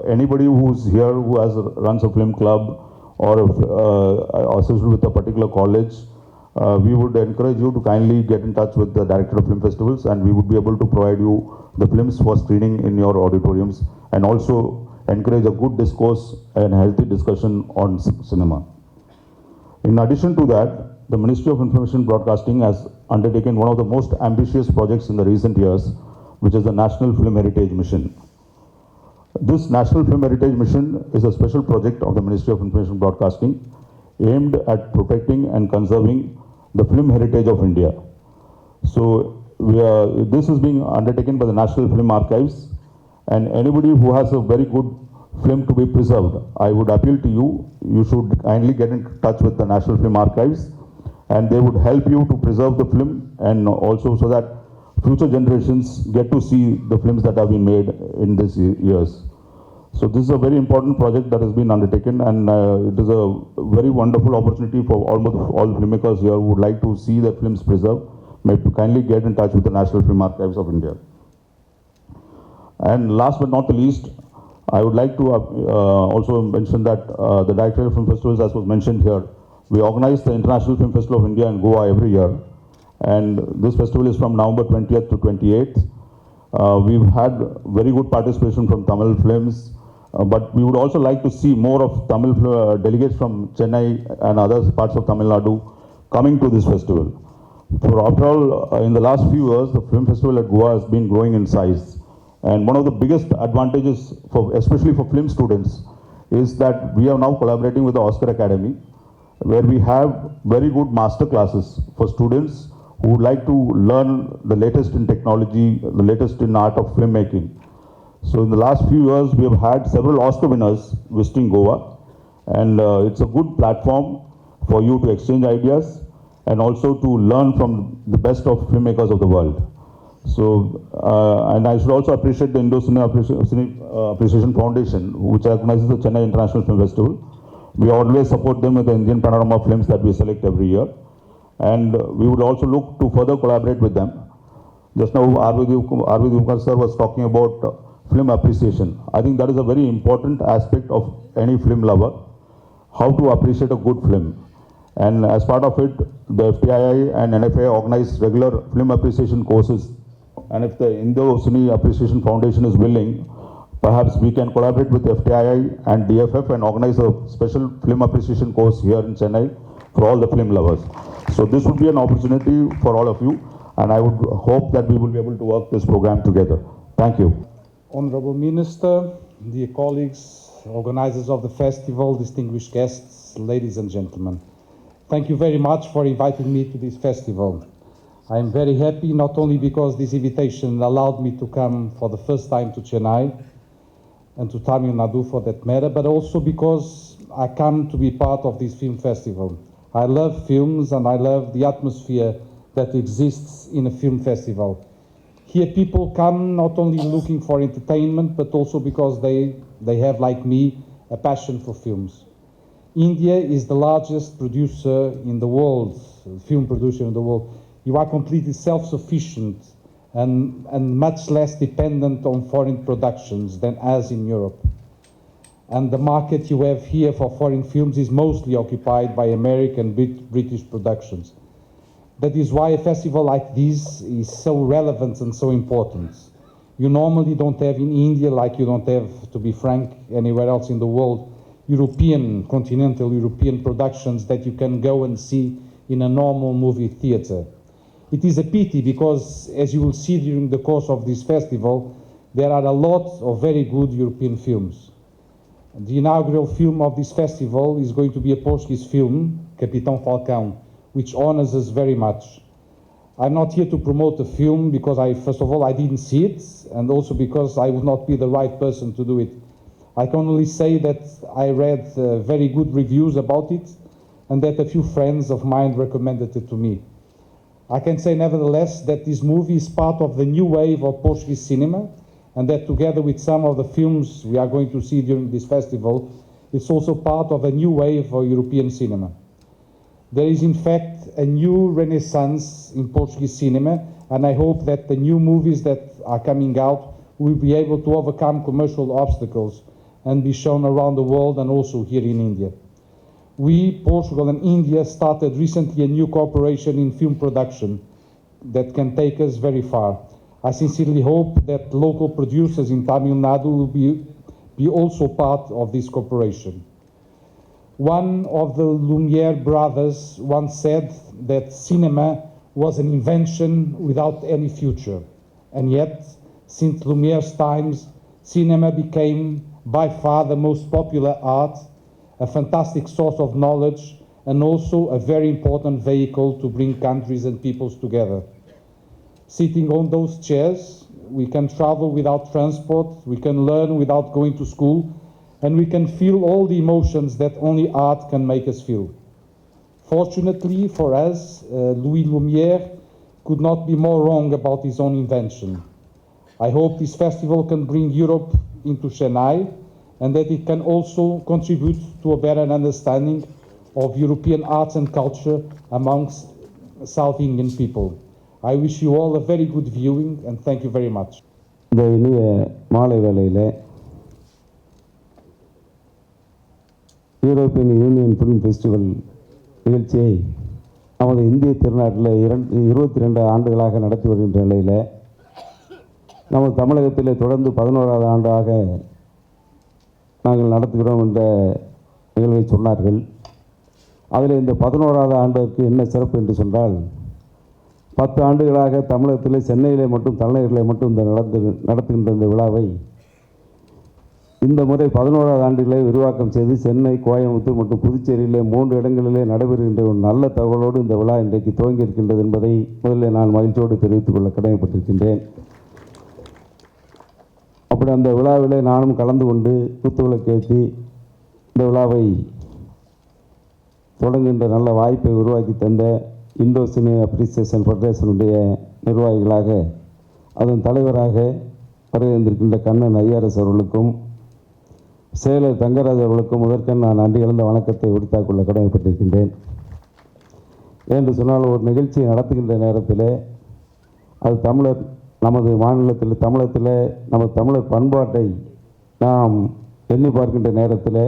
anybody who's here who runs a film club or associated with a particular college, we would encourage you to kindly get in touch with the Director of Film Festivals, and we would be able to provide you the films for screening in your auditoriums, and also encourage a good discourse and healthy discussion on cinema. In addition to that, the Ministry of Information Broadcasting has undertaken one of the most ambitious projects in the recent years, which is the National Film Heritage Mission. This National Film Heritage Mission is a special project of the Ministry of Information Broadcasting aimed at protecting and conserving the film heritage of India. So this is being undertaken by the National Film Archives, and anybody who has a very good film to be preserved, I would appeal to you, you should kindly get in touch with the National Film Archives and they would help you to preserve the film, and also so that future generations get to see the films that have been made in these years. So this is a very important project that has been undertaken, and it is a very wonderful opportunity for almost all filmmakers here who would like to see their films preserved. May kindly get in touch with the National Film Archives of India. And last but not the least, I would like to also mention that the Directorate of Film Festivals, as was mentioned here, we organize the International Film Festival of India in Goa every year. And this festival is from November 20th to 28th. We've had very good participation from Tamil films, but we would also like to see more of Tamil delegates from Chennai and other parts of Tamil Nadu coming to this festival. For after all, in the last few years, the film festival at Goa has been growing in size. And one of the biggest advantages, especially for film students, is that we are now collaborating with the Oscar Academy, where we have very good master classes for students who would like to learn the latest in technology, the latest in art of filmmaking. So in the last few years, we have had several Oscar winners visiting Goa, and it's a good platform for you to exchange ideas and also to learn from the best of filmmakers of the world. So, and I should also appreciate the Indo-Cine Appreciation Foundation, which recognizes the Chennai International Film Festival. We always support them with the Indian panorama films that we select every year. And we would also look to further collaborate with them. Just now, Arvind Devkar sir was talking about film appreciation. I think that is a very important aspect of any film lover, how to appreciate a good film. And as part of it, the FTII and NFA organize regular film appreciation courses. And if the Indo-Cine Appreciation Foundation is willing, perhaps we can collaborate with FTII and DFF and organize a special film appreciation course here in Chennai for all the film lovers. So this would be an opportunity for all of you, and I would hope that we will be able to work this program together. Thank you. Honorable Minister, dear colleagues, organizers of the festival, distinguished guests, ladies and gentlemen. Thank you very much for inviting me to this festival. I am very happy, not only because this invitation allowed me to come for the first time to Chennai and to Tamil Nadu for that matter, but also because I come to be part of this film festival. I love films and I love the atmosphere that exists in a film festival. Here people come not only looking for entertainment, but also because they have, like me, a passion for films. India is the largest producer in the world, film producer in the world. You are completely self-sufficient and much less dependent on foreign productions than us in Europe. And the market you have here for foreign films is mostly occupied by American, British productions. That is why a festival like this is so relevant and so important. You normally don't have in India, like you don't have, to be frank, anywhere else in the world, continental European productions that you can go and see in a normal movie theater. It is a pity because, as you will see during the course of this festival, there are a lot of very good European films. The inaugural film of this festival is going to be a Portuguese film, Capitão Falcão, which honors us very much. I'm not here to promote the film because first of all, I didn't see it, and also because I would not be the right person to do it. I can only say that I read very good reviews about it, and that a few friends of mine recommended it to me. I can say nevertheless that this movie is part of the new wave of Portuguese cinema, and that together with some of the films we are going to see during this festival, it's also part of a new wave of European cinema. There is in fact a new renaissance in Portuguese cinema, and I hope that the new movies that are coming out will be able to overcome commercial obstacles and be shown around the world and also here in India. We, Portugal and India, started recently a new cooperation in film production that can take us very far. I sincerely hope that local producers in Tamil Nadu will be also part of this cooperation. One of the Lumiere brothers once said that cinema was an invention without any future. And yet, since Lumiere's times, cinema became by far the most popular art, a fantastic source of knowledge, and also a very important vehicle to bring countries and peoples together. Sitting on those chairs, we can travel without transport, we can learn without going to school, and we can feel all the emotions that only art can make us feel. Fortunately for us, Louis Lumière could not be more wrong about his own invention. I hope this festival can bring Europe into Chennai and that it can also contribute to a better understanding of European arts and culture amongst South Indian people. I wish you all a very good viewing and thank you very much. இந்த இனிய மாலை வேளையில் European union film festival நிகழ்ச்சியை நமது இந்திய திருநாட்டில் 22 ஆண்டுகளாக நடத்தி வருகின்ற நிலையில் நமது தமிழகத்தில் தொடர்ந்து 11வது ஆண்டாக நாங்கள் நடத்துகிறோம் என்ற நிகழ்வை சொன்னார்கள். அதில் இந்த 11வது ஆண்டிற்கு என்ன சிறப்பு என்று சொன்னால் 10 ஆண்டுகளாக தமிழகத்தில் சென்னையிலே மட்டும் தலைநகரில் மட்டும் இந்த நடத்துகின்ற இந்த விழாவை இந்த முறை 11வது ஆண்டிலே விரிவாக்கம் செய்து சென்னை, கோயம்புத்தூர் மற்றும் புதுச்சேரியிலே 3 இடங்களிலே நடைபெறுகின்ற ஒரு நல்ல தகவலோடு இந்த விழா இன்றைக்கு துவங்கி இருக்கின்றது என்பதை முதலில் நான் மகிழ்ச்சியோடு தெரிவித்துக் கொள்ள கடமைப்பட்டிருக்கின்றேன். அப்படி அந்த விழாவிலே நானும் கலந்து கொண்டு குத்துவிளக்கேற்றி இந்த விழாவை தொடங்குகின்ற நல்ல வாய்ப்பை உருவாக்கி தந்த இண்டோ சினி அப்ரிசியேஷன் ஃபெடரேஷனுடைய நிர்வாகிகளாக அதன் தலைவராக வருகின்றிருக்கின்ற கண்ணன் ஐஆர்எஸ் அவர்களுக்கும் செயலர் தங்கராஜ் அவர்களுக்கும் முதற்கண் நான் நன்றி கலந்த வணக்கத்தை உரித்தாக் கொள்ள கடமைப்பட்டிருக்கின்றேன். என்று சொன்னால் ஒரு நிகழ்ச்சியை நடத்துகின்ற நேரத்தில் அது தமிழர் நமது மாநிலத்தில் தமிழகத்தில் நமது தமிழர் பண்பாட்டை நாம் எண்ணி பார்க்கின்ற நேரத்தில்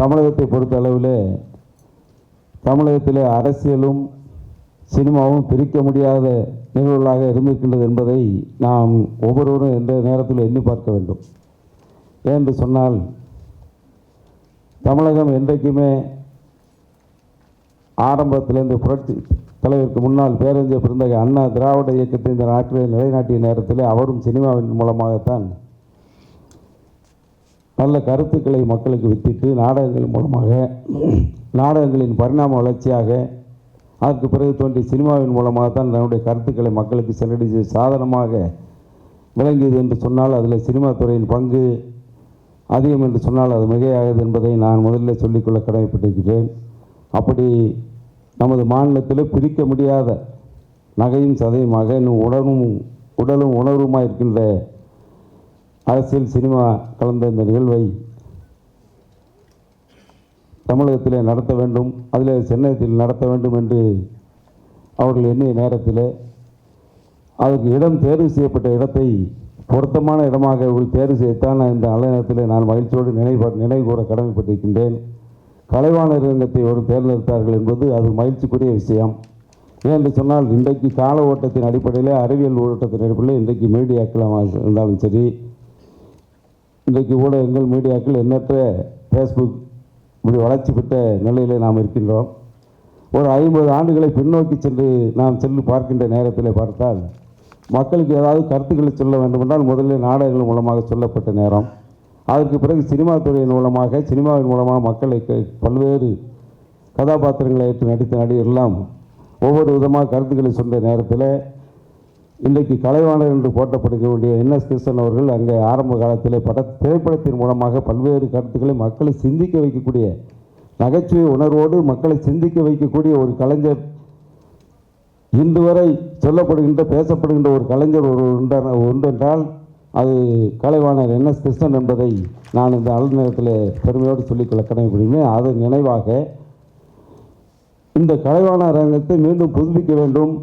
தமிழகத்தை பொறுத்த அளவில் தமிழகத்தில் அரசியலும் சினிமாவும் பிரிக்க முடியாத நிகழ்வுகளாக இருந்திருக்கின்றது என்பதை நாம் ஒவ்வொருவரும் எந்த நேரத்தில் எண்ணி பார்க்க வேண்டும். ஏனென்று சொன்னால் தமிழகம் என்றைக்குமே ஆரம்பத்தில் இந்த புரட்சி தலைவருக்கு முன்னால் பேரறிஞர் பெருந்தகை அண்ணா திராவிட இயக்கத்தை இந்த நாட்டில் நிலைநாட்டிய நேரத்தில் அவரும் சினிமாவின் மூலமாகத்தான் நல்ல கருத்துக்களை மக்களுக்கு வித்திட்டு நாடகங்கள் மூலமாக நாடகங்களின் பரிணாம வளர்ச்சியாக அதற்கு பிறகு தோன்றிய சினிமாவின் மூலமாகத்தான் தன்னுடைய கருத்துக்களை மக்களுக்கு சென்றடைய சாதனமாக விளங்கியது என்று சொன்னால் அதில் சினிமா துறையின் பங்கு அதிகம் என்று சொன்னால் அது மிகையாகாது என்பதை நான் முதலில் சொல்லிக்கொள்ள கடமைப்பட்டிருக்கிறேன். அப்படி நமது மாநிலத்தில் பிரிக்க முடியாத நகையும் சதையுமாக இன்னும் உடலும் உணர்வுமாக இருக்கின்ற அரசியல் சினிமா கலந்த இந்த நிகழ்வை தமிழகத்தில் நடத்த வேண்டும், அதில் சென்னையில் நடத்த வேண்டும் என்று அவர்கள் எண்ணிய நேரத்தில் அதற்கு இடம் தேர்வு செய்யப்பட்ட இடத்தை பொருத்தமான இடமாக தேர்வு செய்யத்தான் இந்த நல்ல நேரத்தில் நான் மகிழ்ச்சியோடு நினைவு கூற கடமைப்பட்டிருக்கின்றேன். கலைவாணர் ரங்கத்தை ஒரு தேர்ந்தெடுத்தார்கள் என்பது அது மகிழ்ச்சிக்குரிய விஷயம். ஏனென்று சொன்னால் இன்றைக்கு கால ஓட்டத்தின் அடிப்படையில் அறிவியல் ஓட்டத்தின் அடிப்படையில் இன்றைக்கு மீடியாக்களாக இருந்தாலும் சரி, இன்றைக்கு ஊடகங்கள் மீடியாக்கள் எண்ணற்ற ஃபேஸ்புக் இப்படி வளர்ச்சி பெற்ற நிலையில் நாம் இருக்கின்றோம். ஒரு 50 ஆண்டுகளை பின்னோக்கி சென்று நாம் சென்று பார்க்கின்ற நேரத்தில் பார்த்தால் மக்களுக்கு ஏதாவது கருத்துக்களை சொல்ல வேண்டுமென்றால் முதலில் நாடகங்கள் மூலமாக சொல்லப்பட்ட நேரம், அதற்கு பிறகு சினிமா துறையின் மூலமாக சினிமாவின் மூலமாக மக்களை பல்வேறு கதாபாத்திரங்களை ஏற்று நடித்த நடிகரெல்லாம் ஒவ்வொரு விதமாக கருத்துக்களை சொன்ன நேரத்தில் இன்றைக்கு கலைவாணர் என்று போற்றப்படக்கூடிய என்எஸ் கிருஷ்ணன் அவர்கள் அங்கே ஆரம்ப காலத்தில் திரைப்படத்தின் மூலமாக பல்வேறு கருத்துக்களை மக்களை சிந்திக்க வைக்கக்கூடிய நகைச்சுவை உணர்வோடு மக்களை சிந்திக்க வைக்கக்கூடிய ஒரு கலைஞர் இன்று வரை சொல்லப்படுகின்ற பேசப்படுகின்ற ஒரு கலைஞர் ஒன்றென்றால் அது கலைவாணர் என்எஸ் கிருஷ்ணன் என்பதை நான் இந்த நல்ல நேரத்தில் பெருமையோடு சொல்லிக்கொள்ள கடமைப்படுகிறேன். அதன் நினைவாக இந்த கலைவாணர் அரங்கத்தை மீண்டும் புதுப்பிக்க வேண்டும்.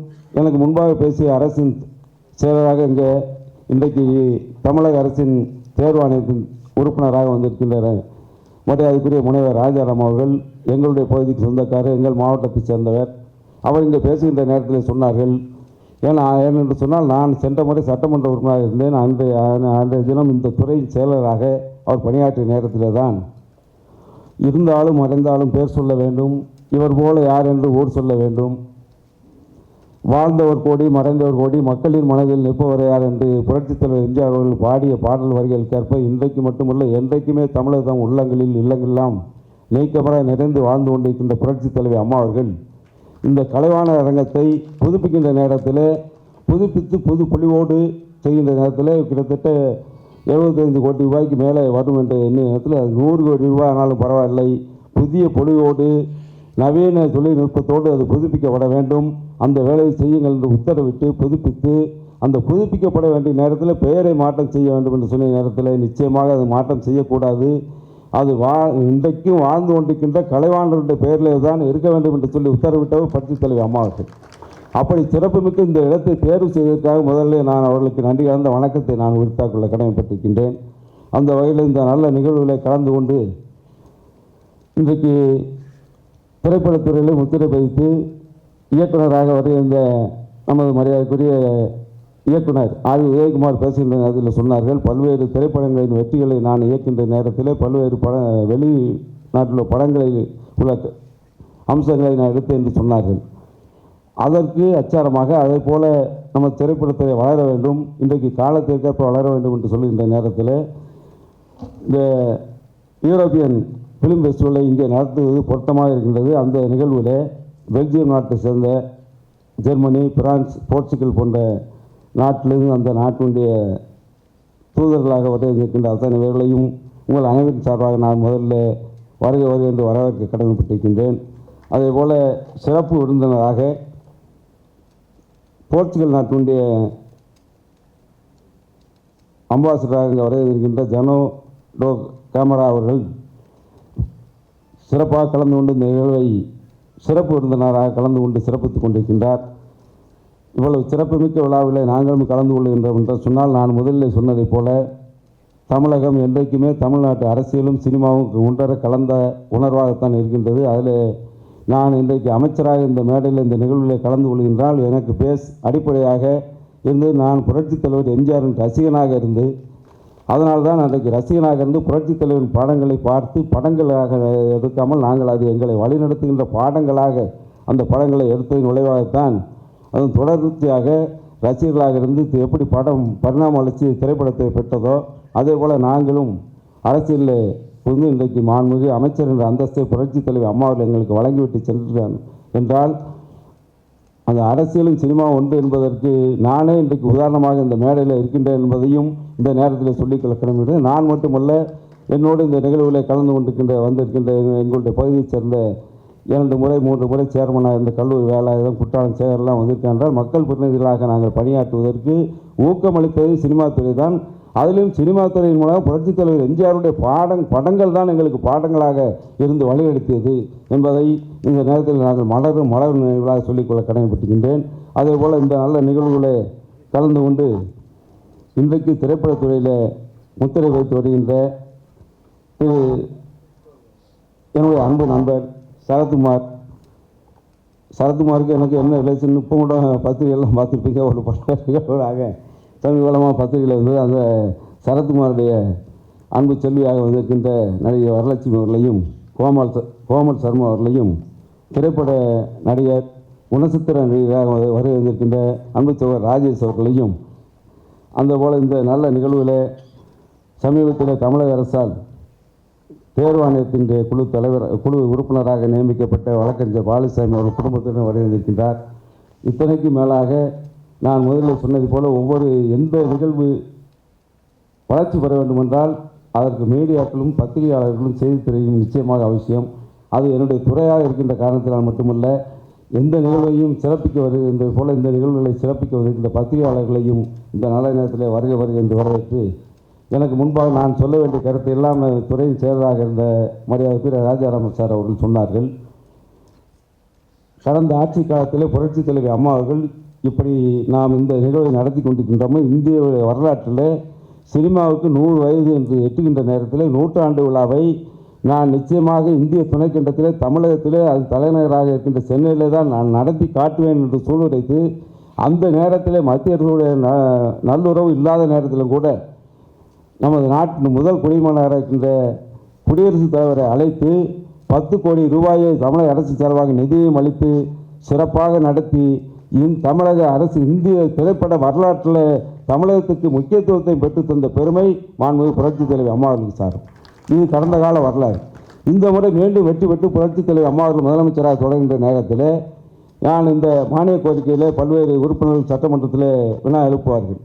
எனக்கு முன்பாக பேசிய அரசின் செயலராக இங்கே இன்றைக்கு தமிழக அரசின் தேர்வாணையத்தின் உறுப்பினராக வந்திருக்கின்றனர் மரியாதைக்குரிய முனைவர் ராஜாராம் அவர்கள் எங்களுடைய பகுதிக்கு சொந்தக்காரர், எங்கள் மாவட்டத்தைச் சேர்ந்தவர். அவர் இங்கே பேசுகின்ற நேரத்தில் சொன்னார்கள், ஏனென்று சொன்னால் நான் சென்ற முறை சட்டமன்ற உறுப்பினராக இருந்தேன். அன்றைய தினம் இந்த துறையின் செயலராக அவர் பணியாற்றிய நேரத்தில் தான் இருந்தாலும் மறைந்தாலும் பேர் சொல்ல வேண்டும், இவர் போல யார் என்று ஊர் சொல்ல வேண்டும், வாழ்ந்தவர் கோடி மறைந்தவர் கோடி மக்களின் மனதில் நிற்பவர் யார் என்று புரட்சித் தலைவர் எம்ஜிஆர் அவர்கள் பாடிய பாடல் வரிகளுக்கேற்ப இன்றைக்கு மட்டுமல்ல என்றைக்குமே தமிழகம் உள்ளங்களில் இல்லங்களெல்லாம் நீக்கமர நிறைந்து வாழ்ந்து கொண்டிருக்கின்ற புரட்சித் தலைவர் அம்மா அவர்கள் இந்த கலைவாணர் அரங்கத்தை புதுப்பிக்கின்ற நேரத்தில் புதுப்பித்து புது பொலிவோடு செய்கின்ற நேரத்தில் கிட்டத்தட்ட 75 கோடி ரூபாய்க்கு மேலே வரும் என்ற எண்ணிய நேரத்தில் அது 100 கோடி ரூபாய் ஆனாலும் பரவாயில்லை, புதிய பொலிவோடு நவீன தொழில்நுட்பத்தோடு அது புதுப்பிக்கப்பட வேண்டும். அந்த வேலையை செய்யுங்கள் என்று உத்தரவிட்டு புதுப்பித்து அந்த புதுப்பிக்கப்பட வேண்டிய நேரத்தில் பெயரை மாற்றம் செய்ய வேண்டும் என்று சொன்ன நேரத்தில் நிச்சயமாக அது மாற்றம் செய்யக்கூடாது. அது இன்றைக்கும் வாழ்ந்து கொண்டிருக்கின்ற கலைவாணருடைய பெயரிலே தான் இருக்க வேண்டும் என்று சொல்லி உத்தரவிட்டவர் புரட்சித் தலைவர் அம்மா அவர்கள். அப்படி சிறப்புமிக்க இந்த இடத்தை தேர்வு செய்ததற்காக முதல்ல நான் அவர்களுக்கு நன்றி கலந்த வணக்கத்தை நான் உரித்தாக் கொள்ள கடமைப்பட்டிருக்கின்றேன். அந்த வகையில் இந்த நல்ல நிகழ்வுகளை கலந்து கொண்டு இன்றைக்கு திரைப்படத்துறையில் முத்திரை பதித்து இயக்குநராக வருகின்ற நமது மரியாதைக்குரிய இயக்குனர் ஆர் உதயகுமார் பேசுகின்ற நேரத்தில் சொன்னார்கள், பல்வேறு திரைப்படங்களின் வெற்றிகளை நான் இயக்கின்ற நேரத்தில் பல்வேறு வெளிநாட்டில் படங்களில் உள்ள அம்சங்களை நான் எடுத்தேன் என்று சொன்னார்கள். அதற்கு அச்சாரமாக அதே போல் நம்ம திரைப்படத்தை வளர வேண்டும், இன்றைக்கு காலத்திற்கேற்ப வளர வேண்டும் என்று சொல்லுகின்ற நேரத்தில் இந்த யூரோப்பியன் ஃபிலிம் ஃபெஸ்டிவலை இங்கே நடத்துவது பொருத்தமாக இருக்கின்றது. அந்த நிகழ்வில் பெல்ஜியம் நாட்டை சேர்ந்த ஜெர்மனி, பிரான்ஸ், போர்ச்சுகல் போன்ற நாட்டிலிருந்து அந்த நாட்டினுடைய தூதர்களாக வருகின்ற அத்தனை பேர்களையும் உங்கள் அனைவரின் சார்பாக நான் முதல்ல வருக என்று வரவேற்க கடமைப்பட்டிருக்கின்றேன். அதே போல் சிறப்பு விருந்தினராக போர்ச்சுகல் நாட்டினுடைய அம்பாசிடராக இங்கே வருகின்ற ஜனோ டோ கேமரா அவர்கள் சிறப்பாக கலந்து கொண்டு இந்த நிகழ்வை சிறப்பு விருந்தினராக கலந்து கொண்டு சிறப்பித்துக் கொண்டிருக்கின்றார். இவ்வளவு சிறப்புமிக்க விழாவில் நாங்களும் கலந்து கொள்கின்றோம் என்று சொன்னால், நான் முதலில் சொன்னதைப் போல தமிழகம் என்றைக்குமே தமிழ்நாட்டு அரசியலும் சினிமாவும் ஒன்றரை கலந்த உணர்வாகத்தான் இருக்கின்றது. அதில் நான் இன்றைக்கு அமைச்சராக இந்த மேடையில் இந்த நிகழ்வில் கலந்து கொள்கின்றால் எனக்கு அடிப்படையாக இருந்து நான் புரட்சித் தலைவர் எம்ஜிஆரின் ரசிகனாக இருந்து, அதனால்தான் அன்றைக்கு ரசிகனாக இருந்து புரட்சித் தலைவரின் பாடங்களை பார்த்து படங்களாக எடுக்காமல் நாங்கள் அது எங்களை வழிநடத்துகின்ற பாடங்களாக அந்த படங்களை எடுத்ததின் விளைவாகத்தான் அதுவும் தொடர்ச்சியாக ரசிகர்களாக இருந்து எப்படி படம் பரிணாம வளர்ச்சி திரைப்படத்தை பெற்றதோ அதே போல் நாங்களும் அரசியலில் புரிந்து இன்றைக்கு மாண்புமிகு அமைச்சர் என்ற அந்தஸ்தை புரட்சித் தலைவர் அம்மா அவர்கள் எங்களுக்கு வழங்கிவிட்டு சென்றான் என்றால், அந்த அரசியலும் சினிமா ஒன்று என்பதற்கு நானே இன்றைக்கு உதாரணமாக இந்த மேடையில் இருக்கின்றேன் என்பதையும் இந்த நேரத்தில் சொல்லிக்கொள்ள கடமை. நான் மட்டுமல்ல, என்னோடு இந்த நிகழ்வுகளை கலந்து வந்திருக்கின்ற எங்களுடைய பகுதியைச் சேர்ந்த 2 முறை 3 முறை சேர்மனாக இருந்த கல்லூரி வேலாயுதம் குற்றாலம் சேகரெல்லாம் வந்திருக்கின்றால் மக்கள் பிரதிநிதிகளாக நாங்கள் பணியாற்றுவதற்கு ஊக்கமளித்தது சினிமா துறை தான். அதிலும் சினிமா துறையின் மூலம் புரட்சித் தலைவர் எம்ஜிஆருடைய படங்கள் தான் எங்களுக்கு பாடங்களாக இருந்து வழிநடத்தியது என்பதை இந்த நேரத்தில் நாங்கள் மலர் நிகழ்வாக சொல்லிக்கொள்ள கடமைப்பட்டிருக்கின்றேன். அதே போல் இந்த நல்ல நிகழ்வுகளை கலந்து கொண்டு இன்றைக்கு திரைப்படத்துறையில் முத்திரை வைத்து வருகின்ற என்னுடைய அன்பு நண்பர் சரத்குமாருக்கு எனக்கு என்ன ரிலேஷன் இப்போ கூட பத்திரிகைலாம் பார்த்துருப்பீங்க. ஒரு பத்திரிகையாக சமீபமாக பத்திரிகையில் இருந்தது. அந்த சரத்குமாருடைய அன்பு செல்வியாக வந்திருக்கின்ற நடிகை வரலட்சுமி அவர்களையும் கோமல் சர்மா அவர்களையும் திரைப்பட நடிகர் குணசித்திர நடிகராக வந்திருக்கின்ற அன்பு சகோதரர் ராஜேஷ் அவர்களையும் அந்த போல் இந்த நல்ல நிகழ்வில் சமீபத்தில் தமிழக அரசால் தேர்வாணையத்தின் குழு உறுப்பினராக நியமிக்கப்பட்ட வழக்கறிஞர் பாலுசாமி அவர்கள் குடும்பத்துடன் வருகின்றார். இத்தனைக்கு மேலாக நான் முதலில் சொன்னது போல எந்த நிகழ்வு வளர்ச்சி பெற வேண்டுமென்றால் அதற்கு மீடியாக்களும் பத்திரிகையாளர்களும் செய்தித்துறையும் நிச்சயமாக அவசியம். அது என்னுடைய துறையாக இருக்கின்ற காரணத்தினால் மட்டுமல்ல, எந்த நிகழ்வையும் சிறப்பிக்க வருகின்றது போல இந்த நிகழ்வுகளை சிறப்பிக்க வருகின்ற பத்திரிகையாளர்களையும் இந்த நல்ல நேரத்தில் வருக என்று வரவேற்று, எனக்கு முன்பாக நான் சொல்ல வேண்டிய கருத்தை எல்லாம் துறையின் செயலராக இருந்த மரியாதைக்குரிய ராஜாராமன் சார் அவர்கள் சொன்னார்கள். கடந்த ஆட்சி காலத்தில் புரட்சித் தலைவர் அம்மா அவர்கள் இப்படி நாம் இந்த நிகழ்வை நடத்தி கொண்டிருக்கின்றோமோ, இந்திய வரலாற்றில் சினிமாவுக்கு 100 வயது என்று எட்டுகின்ற நேரத்தில் 100ஆண்டு விழாவை நான் நிச்சயமாக இந்திய துணைக்கண்டத்தில் தமிழகத்திலே அது தலைநகராக இருக்கின்ற சென்னையிலே தான் நான் நடத்தி காட்டுவேன் என்று சூழ்நிலைத்து, அந்த நேரத்தில் மத்திய அரசுடைய நல்லுறவு இல்லாத நேரத்திலும் கூட நமது நாட்டின் முதல் குடிமகனாக இருக்கின்ற குடியரசுத் தலைவரை அழைத்து 10 கோடி ரூபாயை தமிழக அரசு சார்பாக நிதியும் அளித்து சிறப்பாக நடத்தி தமிழக அரசு இந்திய திரைப்பட வரலாற்றில் தமிழகத்துக்கு முக்கியத்துவத்தை பெற்றுத்தந்த பெருமை மாண்புமிகு புரட்சித் தலைவர் அம்மா அவர்களுக்கு சார். இது கடந்த கால வரலாறு. இந்த முறை மீண்டும் வெற்றி பெற்று புரட்சித் தலைவர் அம்மா அவர்கள் முதலமைச்சராக தொடங்குகின்ற நேரத்தில் நான் இந்த மானிய கோரிக்கையில் பல்வேறு உறுப்பினர்கள் சட்டமன்றத்தில் வினா எழுப்புவார்கள்.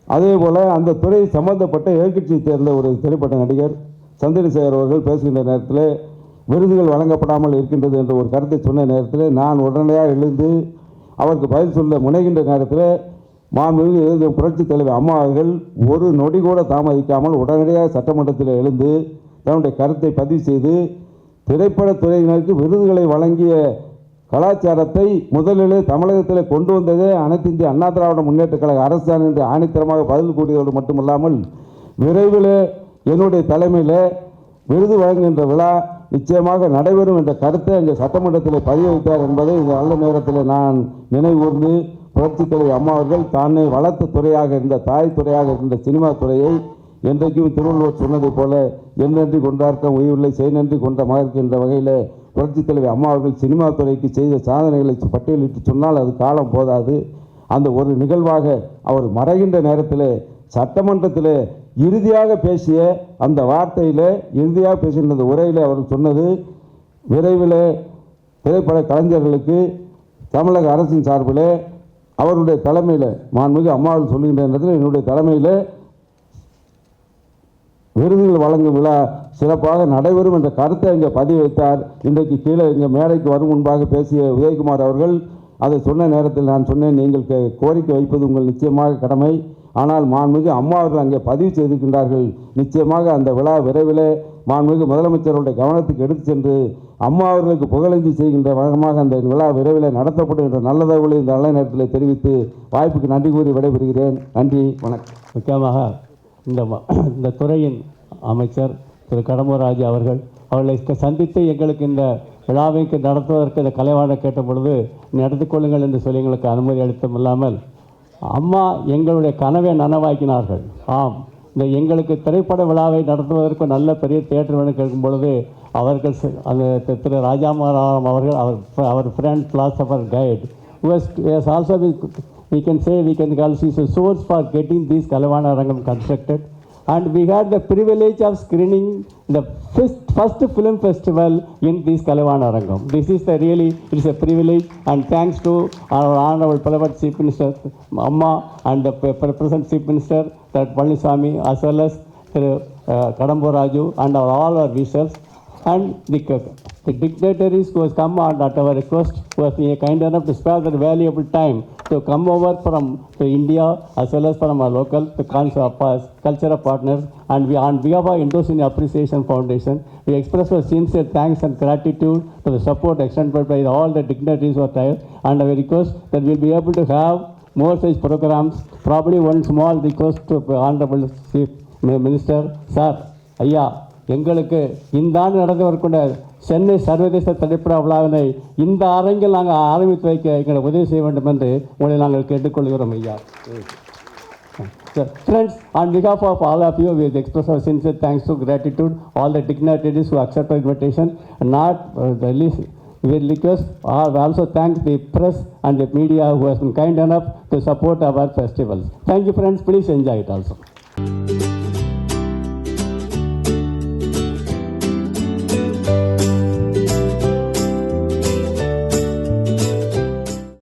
அதே போல் அந்த துறை சம்பந்தப்பட்ட எதிர்க்கட்சியை சேர்ந்த ஒரு திரைப்பட நடிகர் சந்திரசேகர் அவர்கள் பேசுகின்ற நேரத்தில் விருதுகள் வழங்கப்படாமல் இருக்கின்றது என்ற ஒரு கருத்தை சொன்ன நேரத்தில் நான் உடனடியாக எழுந்து அவருக்கு பதில் சொல்ல முனைகின்ற நேரத்தில் மாண்புமிகு எழுந்த புரட்சித் தலைவர் அம்மா அவர்கள் ஒரு நொடி கூட தாமதிக்காமல் உடனடியாக சட்டமன்றத்தில் எழுந்து தன்னுடைய கருத்தை பதிவு செய்து திரைப்படத் துறையினருக்கு விருதுகளை வழங்கிய கலாச்சாரத்தை முதலிலே தமிழகத்தில் கொண்டு வந்ததே அனைத்து இந்திய அண்ணா திராவிட முன்னேற்றக் கழக அரசுதான் என்று ஆணித்தரமாக பதில் கூறியதோடு மட்டுமல்லாமல் விரைவில் என்னுடைய தலைமையில் விருது வழங்குகின்ற விழா நிச்சயமாக நடைபெறும் என்ற கருத்தை அங்கே சட்டமன்றத்தில் பதிவு வைத்தார் என்பதை இந்த நல்ல நேரத்தில் நான் நினைவுகூர்ந்து புரட்சித் தலைவர் அம்மா அவர்கள் தானே வளர்த்த துறையாக இருந்த தாய் துறையாக இருந்த சினிமா துறையை என்றைக்கும் திருவள்ளுவர் சொன்னதைப் போல எண்ணன்றி கொண்டார்க்க உயிரில்லை செய் நன்றி கொண்ட மகற்கு என்ற வகையில் புரட்சித் தலைவர் அம்மா அவர்கள் சினிமா துறைக்கு செய்த சாதனைகளை பட்டியலிட்டு சொன்னால் அது காலம் போதாது. அந்த ஒரு நிகழ்வாக அவர் மறைகின்ற நேரத்தில் சட்டமன்றத்தில் இறுதியாக பேசிய அந்த வார்த்தையில் இறுதியாக பேசின அந்த உரையில் அவர் சொன்னது, விரைவில் திரைப்பட கலைஞர்களுக்கு தமிழக அரசின் சார்பில் அவருடைய தலைமையில் மாண்புமிகு அம்மாவில் சொல்லுகின்ற நேரத்தில் என்னுடைய தலைமையில் விருதுகள் வழங்கும் விழா சிறப்பாக நடைபெறும் என்ற கருத்தை இங்கே பதிவு வைத்தார். இன்றைக்கு கீழே இங்கே மேடைக்கு வரும் முன்பாக பேசிய உதயகுமார் அவர்கள் அதை சொன்ன நேரத்தில் நான் சொன்னேன், நீங்கள் கோரிக்கை வைப்பது உங்கள் நிச்சயமாக கடமை. ஆனால் மாண்புமிகு அம்மா அவர்கள் அங்கே பதிவு செய்திருக்கின்றார்கள். நிச்சயமாக அந்த விழா விரைவில் மாண்புமிகு முதலமைச்சருடைய கவனத்துக்கு எடுத்து சென்று அம்மா அவர்களுக்கு புகழஞ்சி செய்கின்ற வகமாக அந்த விழா விரைவில் நடத்தப்படும் என்ற நல்ல தகவலை இந்த நல்ல நேரத்தில் தெரிவித்து வாய்ப்புக்கு நன்றி கூறி விடைபெறுகிறேன். நன்றி, வணக்கம். முக்கியமாக இந்த துறையின் அமைச்சர் திரு கடம்பூர் ராஜு அவர்களை சந்தித்து எங்களுக்கு இந்த விழாவைக்கு நடத்துவதற்கு இந்த கலைவாண கேட்ட பொழுது நடத்திக் கொள்ளுங்கள் என்று சொல்லி எங்களுக்கு அனுமதி அளித்தும் இல்லாமல் அம்மா எங்களுடைய கனவை நனவாக்கினார்கள். ஆம், இந்த எங்களுக்கு திரைப்பட விழாவை நடத்துவதற்கு நல்ல பெரிய தியேட்டர் வேணும் கேட்கும் பொழுது அவர்கள் அந்த திரு ராஜாமாராம் அவர்கள் அவர் friend philosopher guide who has also been, we can call she is a source for getting this Kalavana Rangam constructed. And we had the privilege of screening the first film festival in this Kalavana Rangam. This is it is a privilege, and thanks to our Honorable Beloved Chief Minister Amma and the present Chief Minister Palniswamy, as well as Kadambur Raju and all our officials and the dignitaries who has come on at our request, who has been kind enough to spare their valuable time to come over from India as well as from our local cultural partners. And we, on behalf of Indo-Cine Appreciation Foundation, we express our sincere thanks and gratitude to the support extended by all the dignitaries who are there. And I request that we will be able to have more such programs. Probably one small request to Honorable Chief Minister, Sir, Ayya, எங்களுக்கு இந்த ஆண்டு நடந்து வரக்கூடிய சென்னை சர்வதேச திரைப்பட விழாவினை இந்த அரங்கில் நாங்கள் ஆரம்பித்து வைக்க எங்களை உதவி செய்ய வேண்டும் என்று உங்களை நாங்கள் கேட்டுக்கொள்கிறோம் ஐயா. Friends, on behalf of all of you, we express our sincere thanks to gratitude all the dignitaries who accept our invitation. Not the least, we request we also thank the press and the media who has been kind enough to support our festivals. Thank you, friends. Please enjoy it also.